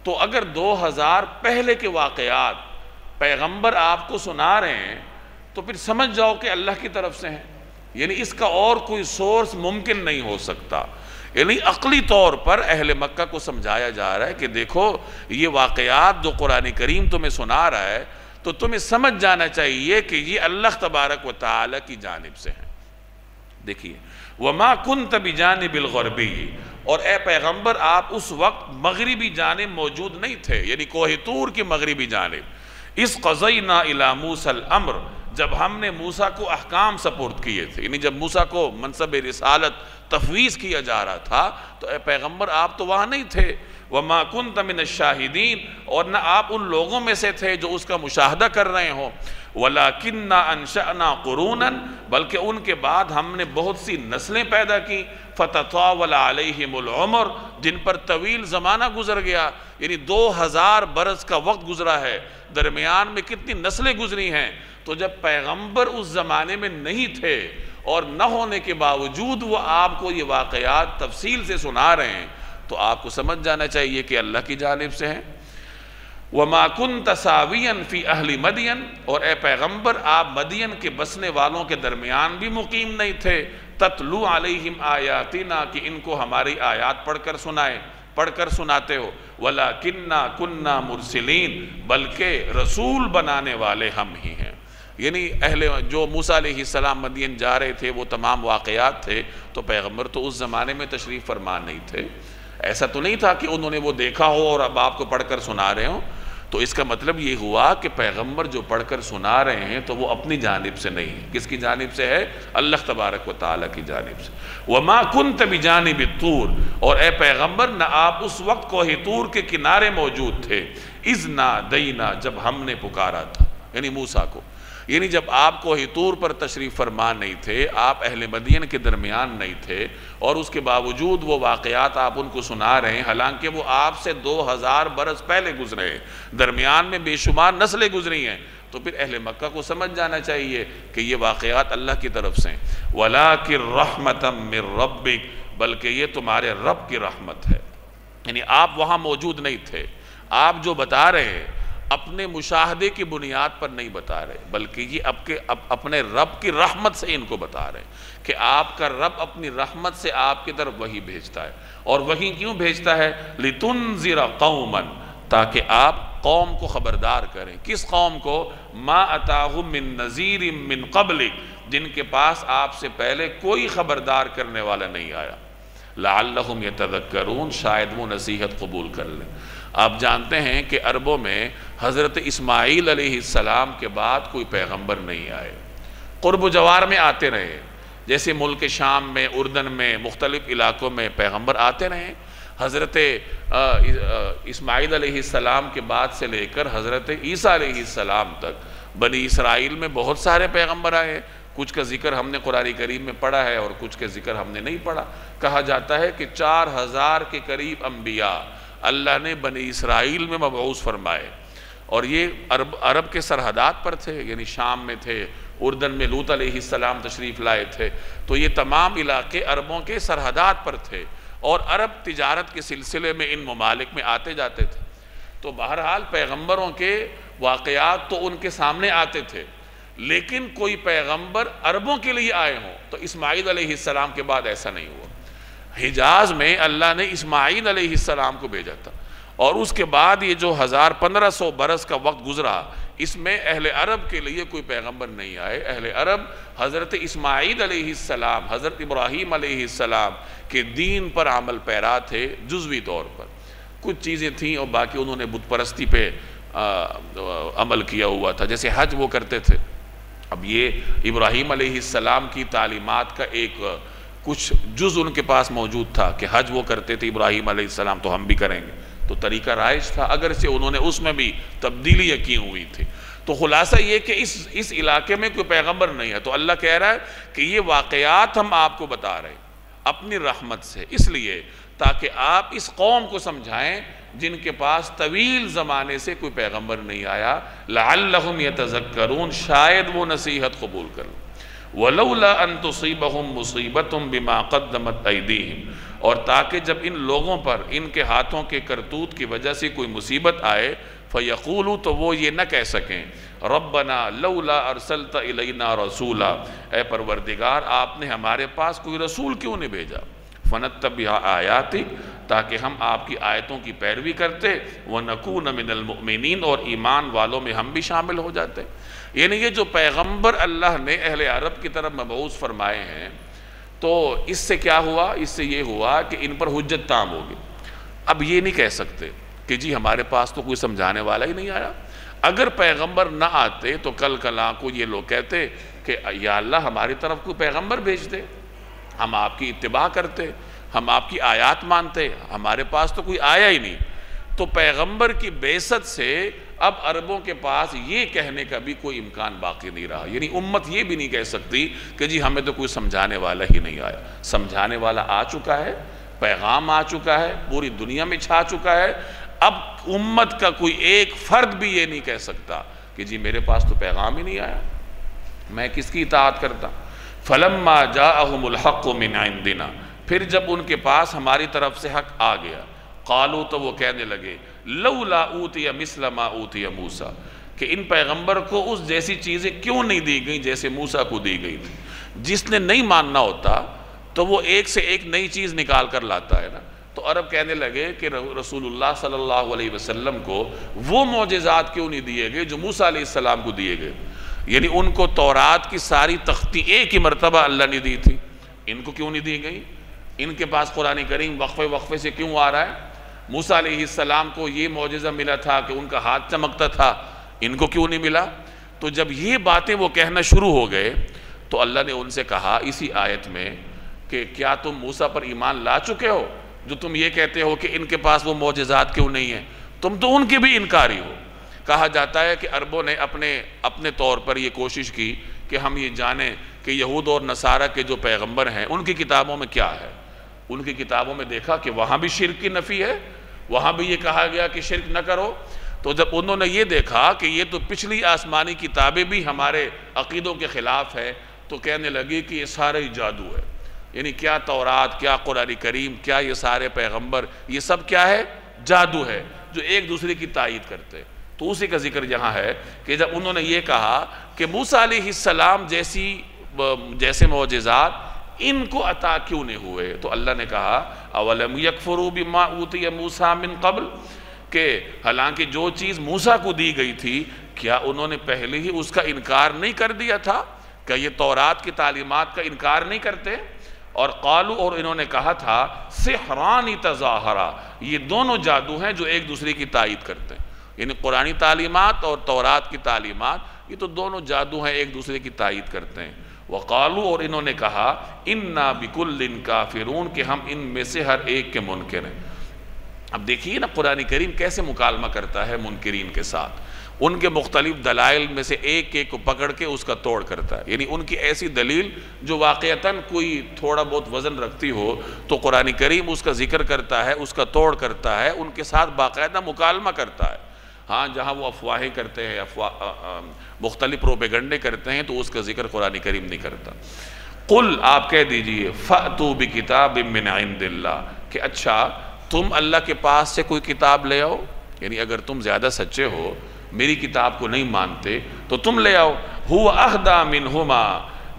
تو اگر 2000 پہلے کے واقعات پیغمبر آپ کو سنا رہے ہیں تو پھر سمجھ جاؤ کہ اللہ کی طرف سے ہیں، یعنی اس کا اور کوئی سورس ممکن نہیں ہو سکتا۔ یعنی عقلی طور پر اہل مکہ کو سمجھایا جا رہا ہے کہ دیکھو یہ واقعات جو قرآن کریم تمہیں سنا رہا ہے تو تمہیں سمجھ جانا چاہیے کہ یہ اللہ تبارک و تعالی کی جانب سے ہیں۔ دیکھیے وَمَا كُنْتَ بِجَانِبِ الْغَرْبِيِّ، اور اے پیغمبر آپ اس وقت مغربی جانب موجود نہیں تھے، یعنی کوہ طور کی مغربی جانب۔ اِذْ قَضَيْنَا إِلَى مُوسَى الْأَمْرِ، جب ہم نے موسیٰ کو احکام سپرد کیے تھے، یعنی جب موسیٰ کو منصب رسالت تفویض کیا جا رہا تھا تو اے پیغمبر آپ تو وہاں نہیں تھے۔ وَمَا كُنْتَ مِنَ الشَّاهِدِينَ، اور نہ آپ ان لوگوں میں سے تھے جو اس کا مشاہدہ کر رہے ہوں۔ وَلَكِنَّا أَنشَأْنَا قُرُونًا، بلکہ ان کے بعد ہم نے بہت سی نسلیں پیدا کی، فَتَطَاوَلَ عَلَيْهِمُ الْعُمُرُ، جن پر طویل زمانہ گزر گیا، یعنی 2000 برس کا وقت گزرا ہے، درمیان میں کتنی نسلیں گزری ہیں۔ تو جب پیغمبر اس زمانے میں نہیں تھے اور نہ ہونے کے باوجود وہ آپ کو یہ واقعات تفصیل سے سنا رہے ہیں تو آپ کو سمجھ جانا چاہیے کہ اللہ کی جانب سے ہیں۔ وَمَا كُنْتَ سَاوِيًا فِي أَهْلِ مَدْيَنَ، اور اے پیغمبر آپ مدین کے بسنے والوں کے درمیان بھی مقیم نہیں تھے، تَتْلُو عَلَيْهِمْ آيَاتِنَا، کہ ان کو ہماری آیات پڑھ کر سناتے ہو۔ وَلَكِنَّا كُنَّا مُرْسِلِينَ، بلکہ رسول بنانے والے ہم ہی ہیں۔ یعنی جو موسیٰ علیہ السلام مدین جا رہے تھے وہ تمام واقعات تھے، تو پیغمبر تو اس زمانے میں تشریف فرما نہیں تھے۔ ایسا تو نہیں تھا کہ انہوں نے وہ دیکھا ہو اور اب آپ کو پڑھ کر سنا رہے ہوں۔ تو اس کا مطلب یہ ہوا کہ پیغمبر جو پڑھ کر سنا رہے ہیں تو وہ اپنی جانب سے نہیں، کس کی جانب سے ہے؟ اللہ تبارک و تعالیٰ کی جانب سے۔ وَمَا كُنْتَ بِجَانِبِ الطُّورِ، اور اے پیغمبر نہ آپ اس وقت کوہ طور کے کنارے موجود تھے، اِذْ نَادَيْنَا، جب ہم نے پکارا تھا، یعنی موسیٰ کو۔ یعنی جب آپ کوہ طور پر تشریف فرما نہیں تھے، آپ اہل مدین کے درمیان نہیں تھے، اور اس کے باوجود وہ واقعات آپ ان کو سنا رہے ہیں، حالانکہ وہ آپ سے 2000 برس پہلے گزرے ہیں، درمیان میں بے شمار نسلیں گزری ہیں، تو پھر اہل مکہ کو سمجھ جانا چاہیے کہ یہ واقعات اللہ کی طرف سے ہیں۔ وَلَكِنْ رَحْمَةً مِّن رَبِّكَ، بلکہ یہ تمہارے رب کی رحمت ہے۔ یعنی آپ وہاں موجود نہیں تھے، آپ جو بتا رہے ہیں اپنے مشاہدے کی بنیاد پر نہیں بتا رہے، بلکہ یہ اپنے رب کی رحمت سے ان کو بتا رہے ہیں کہ آپ کا رب اپنی رحمت سے آپ کی طرف وحی بھیجتا ہے۔ اور وحی کیوں بھیجتا ہے؟ لِتُنذِرَ قَوْمًا، تاکہ آپ قوم کو خبردار کریں۔ کس قوم کو؟ مَا أَتَاهُم مِّن نَذِيرٍ مِّن قَبْلِكَ، جن کے پاس آپ سے پہلے کوئی خبردار کرنے والا نہیں آیا۔ لَعَلَّهُمْ يَتَذَكَّرُونَ، شاید وہ نصیحت قبول کر لیں۔ آپ جانتے ہیں کہ عربوں میں حضرت اسماعیل علیہ السلام کے بعد کوئی پیغمبر نہیں آئے، قرب و جوار میں آتے رہے، جیسے ملک شام میں، اردن میں، مختلف علاقوں میں پیغمبر آتے رہے۔ حضرت اسماعیل علیہ السلام کے بعد سے لے کر حضرت عیسیٰ علیہ السلام تک بنی اسرائیل میں بہت سارے پیغمبر آئے۔ کچھ کا ذکر ہم نے قرآن کریم میں پڑھا ہے اور کچھ کا ذکر ہم نے نہیں پڑھا۔ کہا جاتا ہے کہ 4000 کے قریب انبیاء اللہ نے بنی اسرائیل میں مبعوث فرمائے، اور یہ عرب کے سرحدات پر تھے، یعنی شام میں تھے، اردن میں لوط علیہ السلام تشریف لائے تھے، تو یہ تمام علاقے عربوں کے سرحدات پر تھے، اور عرب تجارت کے سلسلے میں ان ممالک میں آتے جاتے تھے۔ تو بہرحال پیغمبروں کے واقعات تو ان کے سامنے آتے تھے، لیکن کوئی پیغمبر عربوں کے لیے آئے ہوں تو اسماعیل علیہ السلام کے بعد ایسا نہیں ہوا۔ حجاز میں اللہ نے اسماعیل علیہ السلام کو بھیجا تھا، اور اس کے بعد یہ جو 1500 برس کا وقت گزرا، اس میں اہل عرب کے لیے کوئی پیغمبر نہیں آئے۔ اہل عرب حضرت اسماعیل علیہ السلام، حضرت ابراہیم علیہ السلام کے دین پر عمل پیرا تھے، جزوی طور پر کچھ چیزیں تھیں، اور باقی انہوں نے بت پرستی پہ عمل کیا ہوا تھا، جیسے حج وہ کرتے تھے۔ اب یہ ابراہیم علیہ السلام کی تعلیمات کا ایک کچھ جز ان کے پاس موجود تھا کہ حج وہ کرتے تھے ابراہیم علیہ السلام، تو ہم بھی کریں گے، تو طریقہ رائج تھا، اگرچہ انہوں نے اس میں بھی تبدیلی کی ہوئی تھی۔ تو خلاصہ یہ کہ اس علاقے میں کوئی پیغمبر نہیں ہے، تو اللہ کہہ رہا ہے کہ یہ واقعات ہم آپ کو بتا رہے ہیں اپنی رحمت سے، اس لیے تاکہ آپ اس قوم کو سمجھائیں جن کے پاس طویل زمانے سے کوئی پیغمبر نہیں آیا۔ لعلہم یتذکرون، شاید وہ نصیحت قبول کر لیں۔ وَلَوْلَا أَن تُصِيبَهُم مُّصِيبَةٌ بِمَا قَدَّمَتْ أَيْدِيهِمْ، اور تاکہ جب ان لوگوں پر ان کے ہاتھوں کے کرتوت کی وجہ سے کوئی مصیبت آئے، فَيَقُولُوا، تو وہ یہ نہ کہہ سکیں رَبَّنَا لَوْلَا أَرْسَلْتَ إِلَيْنَا رَسُولًا، اے پروردگار آپ نے ہمارے پاس کوئی رسول کیوں نہیں بھیجا، فَنَتَّبِعَ آیَاتِكَ، تاکہ ہم آپ کی آیتوں کی پیروی کرتے، وَنَكُونَ مِنَ الْمُؤْمِنِينَ، اور ایمان والوں میں ہم بھی شامل ہو جاتے۔ یعنی یہ جو پیغمبر اللہ نے اہل عرب کی طرف مبعوث فرمائے ہیں، تو اس سے کیا ہوا؟ اس سے یہ ہوا کہ ان پر حجت تام ہوگی۔ اب یہ نہیں کہہ سکتے کہ جی ہمارے پاس تو کوئی سمجھانے والا ہی نہیں آیا۔ اگر پیغمبر نہ آتے تو کل کلاں کو یہ لوگ کہتے کہ یا اللہ ہماری طرف کوئی پیغمبر بھیج دے، ہم آپ کی اتباع کرتے، ہم آپ کی آیات مانتے، ہمارے پاس تو کوئی آیا ہی نہیں۔ تو پیغمبر کی بعثت سے اب عربوں کے پاس یہ کہنے کا بھی کوئی امکان باقی نہیں رہا، یعنی امت یہ بھی نہیں کہہ سکتی کہ جی ہمیں تو کوئی سمجھانے والا ہی نہیں آیا۔ سمجھانے والا آ چکا ہے، پیغام آ چکا ہے، پوری دنیا میں چھا چکا ہے۔ اب امت کا کوئی ایک فرد بھی یہ نہیں کہہ سکتا کہ جی میرے پاس تو پیغام ہی نہیں آیا، میں کس کی اطاعت کرتا۔ فَلَمَّا جَاءَهُمُ الْحَقُّ مِنْ عِنْدِنَا، پھر جب ان کے پاس ہماری طرف سے حق آ گیا، قالو، تو وہ کہنے لگے لولا اوتی مثل ما اوتی موسیٰ، کہ ان پیغمبر کو اس جیسی چیزیں کیوں نہیں دی گئیں جیسے موسیٰ کو دی گئی تھی۔ جس نے نہیں ماننا ہوتا تو وہ ایک سے ایک نئی چیز نکال کر لاتا ہے نا۔ تو عرب کہنے لگے کہ رسول اللہ صلی اللہ علیہ وسلم کو وہ معجزات کیوں نہیں دیے گئے جو موسیٰ علیہ السلام کو دیے گئے، یعنی ان کو تورات کی ساری تختی ایک ہی مرتبہ اللہ نے دی تھی، ان کو کیوں نہیں دی گئی؟ ان کے پاس قرآن کریم وقفے سے کیوں آ رہا ہے؟ موسیٰ علیہ السلام کو یہ معجزہ ملا تھا کہ ان کا ہاتھ چمکتا تھا، ان کو کیوں نہیں ملا؟ تو جب یہ باتیں وہ کہنا شروع ہو گئے تو اللہ نے ان سے کہا اسی آیت میں کہ کیا تم موسیٰ پر ایمان لا چکے ہو جو تم یہ کہتے ہو کہ ان کے پاس وہ معجزات کیوں نہیں ہیں؟ تم تو ان کے بھی انکاری ہو۔ کہا جاتا ہے کہ عربوں نے اپنے طور پر یہ کوشش کی کہ ہم یہ جانیں کہ یہود اور نصارہ کے جو پیغمبر ہیں ان کی کتابوں میں کیا ہے۔ ان کی کتابوں میں دیکھا کہ وہاں بھی شرک کی نفی ہے، وہاں بھی یہ کہا گیا کہ شرک نہ کرو۔ تو جب انہوں نے یہ دیکھا کہ یہ تو پچھلی آسمانی کتابیں بھی ہمارے عقیدوں کے خلاف ہے، تو کہنے لگی کہ یہ سارا ہی جادو ہے، یعنی کیا تورات، کیا قرآن کریم، کیا یہ سارے پیغمبر، یہ سب کیا ہے؟ جادو ہے جو ایک دوسرے کی تائید کرتے۔ تو اسی کا ذکر یہاں ہے کہ جب انہوں نے یہ کہا کہ موسیٰ علیہ السلام جیسے معجزات ان کو عطا کیوں نہیں ہوئے، تو اللہ نے کہا اولم یکفروا بما اوتی موسیٰ من قبل، کہ حالانکہ جو چیز موسیٰ کو دی گئی تھی کیا انہوں نے پہلے ہی اس کا انکار نہیں کر دیا تھا؟ کہ یہ تورات کی تعلیمات کا انکار نہیں کرتے؟ اور قالو، اور انہوں نے کہا تھا سحران تظاہرا، یہ دونوں جادو ہیں جو ایک دوسرے کی تائید کرتے ہیں، یعنی قرآنی تعلیمات اور تورات کی تعلیمات یہ تو دونوں جادو ہیں، ایک دوسرے کی تائید کرتے ہیں۔ وقالو، اور انہوں نے کہا انا بکل کافرون، کہ ہم ان میں سے ہر ایک کے منکر ہیں۔ اب دیکھیے نا قرآن کریم کیسے مکالمہ کرتا ہے منکرین کے ساتھ، ان کے مختلف دلائل میں سے ایک ایک کو پکڑ کے اس کا توڑ کرتا ہے، یعنی ان کی ایسی دلیل جو واقعتاً کوئی تھوڑا بہت وزن رکھتی ہو تو قرآن کریم اس کا ذکر کرتا ہے، اس کا توڑ کرتا ہے، ان کے ساتھ باقاعدہ مکالمہ کرتا ہے۔ ہاں جہاں وہ افواہیں کرتے ہیں، مختلف پروپیگنڈے کرتے ہیں، تو اس کا ذکر قرآن کریم نہیں کرتا۔ قل، آپ کہہ دیجئے فَأْتُوا بِكِتَابٍ مِّنْ عِنْدِ اللَّهِ، کہ اچھا تم اللہ کے پاس سے کوئی کتاب لے آؤ، یعنی اگر تم زیادہ سچے ہو، میری کتاب کو نہیں مانتے تو تم لے آؤ۔ هُوَ أَهْدَى مِنْهُمَا،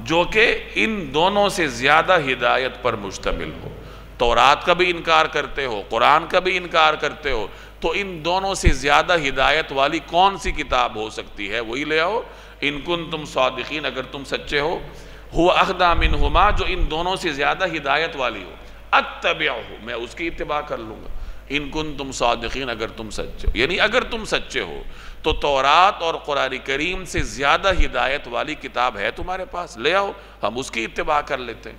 جو کہ ان دونوں سے زیادہ ہدایت پر مشتمل ہو۔ تورات کا بھی انکار کرتے ہو، قرآن کا بھی انکار کرتے ہو، تو ان دونوں سے زیادہ ہدایت والی کون سی کتاب ہو سکتی ہے؟ وہی لے آؤ ان کنتم صادقین، اگر تم سچے ہو۔ هُوَ أَهْدَى مِنْهُمَا، جو ان دونوں سے زیادہ ہدایت والی ہو، اتبعہ، میں اس کی اتباع کر لوں گا، ان کنتم صادقین، اگر تم سچے ہو، یعنی اگر تم سچے ہو تو تورات اور قرآن کریم سے زیادہ ہدایت والی کتاب ہے تمہارے پاس، لے آؤ، ہم اس کی اتباع کر لیتے ہیں۔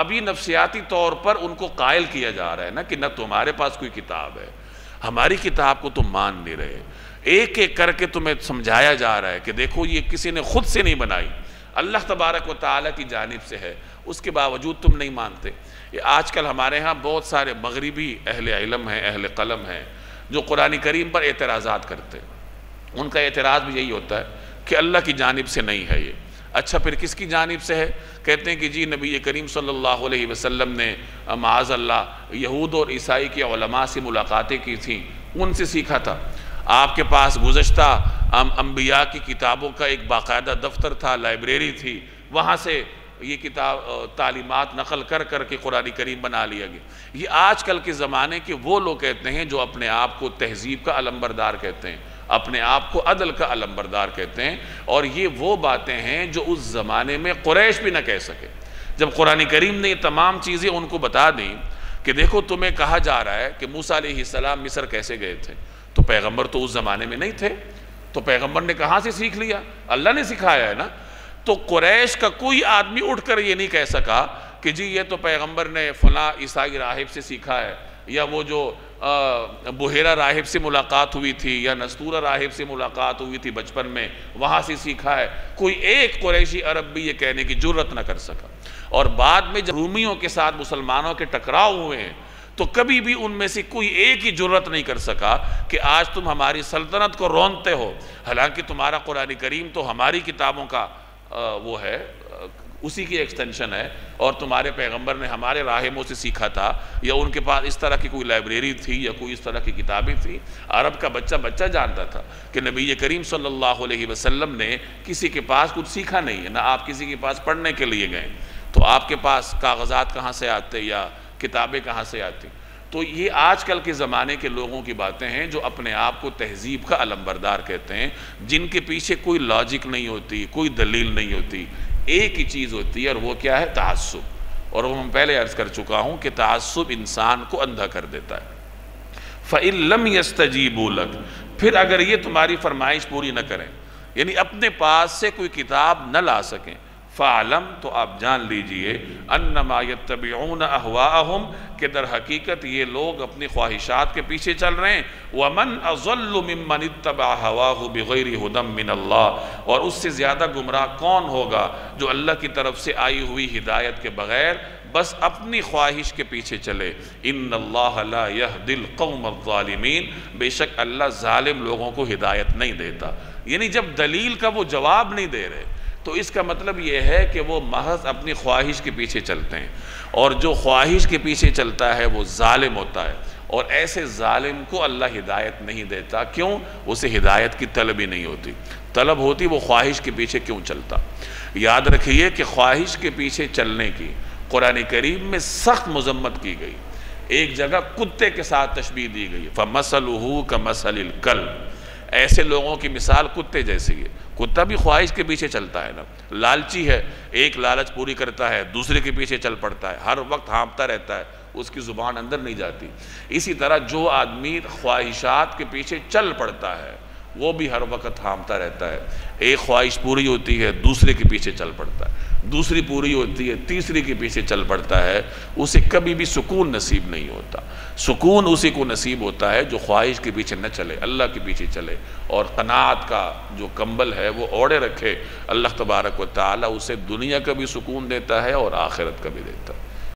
ابھی نفسیاتی طور پر ان کو قائل کیا جا رہا ہے نا کہ نہ تمہارے پاس کوئی کتاب ہے، ہماری کتاب کو تم مان نہیں رہے، ایک ایک کر کے تمہیں سمجھایا جا رہا ہے کہ دیکھو یہ کسی نے خود سے نہیں بنائی، اللہ تبارک و تعالیٰ کی جانب سے ہے، اس کے باوجود تم نہیں مانتے۔ یہ آج کل ہمارے ہاں بہت سارے مغربی اہل علم ہیں، اہل قلم ہیں، جو قرآن کریم پر اعتراضات کرتے ہیں، ان کا اعتراض بھی یہی ہوتا ہے کہ اللہ کی جانب سے نہیں ہے یہ۔ اچھا پھر کس کی جانب سے ہے؟ کہتے ہیں کہ جی نبی کریم صلی اللہ علیہ وسلم نے معاذ اللہ یہود اور عیسائی کے علماء سے ملاقاتیں کی تھیں، ان سے سیکھا تھا۔ آپ کے پاس گزشتہ انبیاء کی کتابوں کا ایک باقاعدہ دفتر تھا، لائبریری تھی، وہاں سے یہ کتاب تعلیمات نقل کر کر کے قرآن کریم بنا لیا گیا۔ یہ آج کل کے زمانے کے وہ لوگ کہتے ہیں جو اپنے آپ کو تہذیب کا علمبردار کہتے ہیں، اپنے آپ کو عدل کا علمبردار کہتے ہیں، اور یہ وہ باتیں ہیں جو اس زمانے میں قریش بھی نہ کہہ سکے۔ جب قرآن کریم نے یہ تمام چیزیں ان کو بتا دیں کہ دیکھو تمہیں کہا جا رہا ہے کہ موسیٰ علیہ السلام مصر کیسے گئے تھے، تو پیغمبر تو اس زمانے میں نہیں تھے، تو پیغمبر نے کہاں سے سیکھ لیا؟ اللہ نے سکھایا ہے نا۔ تو قریش کا کوئی آدمی اٹھ کر یہ نہیں کہہ سکا کہ جی یہ تو پیغمبر نے فلاں عیسائی راہب سے سیکھا ہے، یا وہ جو بحیرہ راہب سے ملاقات ہوئی تھی، یا نستورہ راہب سے ملاقات ہوئی تھی بچپن میں، وہاں سے سیکھا ہے۔ کوئی ایک قریشی عرب بھی یہ کہنے کی جرت نہ کر سکا۔ اور بعد میں جب رومیوں کے ساتھ مسلمانوں کے ٹکراؤ ہوئے ہیں تو کبھی بھی ان میں سے کوئی ایک ہی جرت نہیں کر سکا کہ آج تم ہماری سلطنت کو رونتے ہو، حالانکہ تمہارا قرآن کریم تو ہماری کتابوں کا وہ ہے، اسی کی ایکسٹینشن ہے، اور تمہارے پیغمبر نے ہمارے راہبوں سے سیکھا تھا، یا ان کے پاس اس طرح کی کوئی لائبریری تھی یا کوئی اس طرح کی کتابیں تھی۔ عرب کا بچہ جانتا تھا کہ نبی کریم صلی اللہ علیہ وسلم نے کسی کے پاس کچھ سیکھا نہیں ہے، نہ آپ کسی کے پاس پڑھنے کے لیے گئے، تو آپ کے پاس کاغذات کہاں سے آتے یا کتابیں کہاں سے آتی؟ تو یہ آج کل کے زمانے کے لوگوں کی باتیں ہیں جو اپنے آپ کو تہذیب کا علمبردار کہتے ہیں، جن کے پیچھے کوئی لاجک نہیں ہوتی، کوئی دلیل نہیں ہوتی، ایک ہی چیز ہوتی ہے، اور وہ کیا ہے؟ تعصب۔ اور وہ میں پہلے عرض کر چکا ہوں کہ تعصب انسان کو اندھا کر دیتا ہے۔ فَإِن لَمْ يَسْتَجِيبُوا لَكَ، پھر اگر یہ تمہاری فرمائش پوری نہ کریں، یعنی اپنے پاس سے کوئی کتاب نہ لا سکیں، فَعْلَمْ، تو آپ جان لیجئے، أَنَّمَا يَتَّبِعُونَ أَهْوَاءَهُمْ، کہ در حقیقت یہ لوگ اپنی خواہشات کے پیچھے چل رہے ہیں۔ وَمَنْ أَضَلُّ مِمَّنِ اتَّبَعَ هَوَاهُ بِغَيْرِ هُدًى مِّنَ اللَّهِ، اور اس سے زیادہ گمراہ کون ہوگا جو اللہ کی طرف سے آئی ہوئی ہدایت کے بغیر بس اپنی خواہش کے پیچھے چلے۔ إِنَّ اللَّهَ لَا يَهْدِي الْقَوْمَ الظَّالِمِينَ، بے شک اللہ ظالم لوگوں کو ہدایت نہیں دیتا۔ یعنی جب دلیل کا وہ جواب نہیں دے رہے تو اس کا مطلب یہ ہے کہ وہ محض اپنی خواہش کے پیچھے چلتے ہیں، اور جو خواہش کے پیچھے چلتا ہے وہ ظالم ہوتا ہے، اور ایسے ظالم کو اللہ ہدایت نہیں دیتا. کیوں؟ اسے ہدایت کی طلب ہی نہیں ہوتی. طلب ہوتی وہ خواہش کے پیچھے کیوں چلتا. یاد رکھیے کہ خواہش کے پیچھے چلنے کی قرآن کریم میں سخت مذمت کی گئی. ایک جگہ کتے کے ساتھ تشبیہ دی گئی، فَمَثَلُهُ كَمَثَلِ الْكَلْبِ، ایسے لوگوں کی مثال کتے جیسی ہے. کتا بھی خواہش کے پیچھے چلتا ہے نا، لالچی ہے، ایک لالچ پوری کرتا ہے دوسرے کے پیچھے چل پڑتا ہے، ہر وقت ہانپتا رہتا ہے، اس کی زبان اندر نہیں جاتی. اسی طرح جو آدمی خواہشات کے پیچھے چل پڑتا ہے وہ بھی ہر وقت ہانپتا رہتا ہے. ایک خواہش پوری ہوتی ہے دوسرے کے پیچھے چل پڑتا ہے، دوسری پوری ہوتی ہے تیسری کے پیچھے چل پڑتا ہے. اسے کبھی بھی سکون نصیب نہیں ہوتا. سکون اسی کو نصیب ہوتا ہے جو خواہش کے پیچھے نہ چلے، اللہ کے پیچھے چلے اور قناعت کا جو کمبل ہے وہ اوڑے رکھے. اللہ تبارک و تعالی اسے دنیا کا بھی سکون دیتا ہے اور آخرت کا بھی دیتا ہے.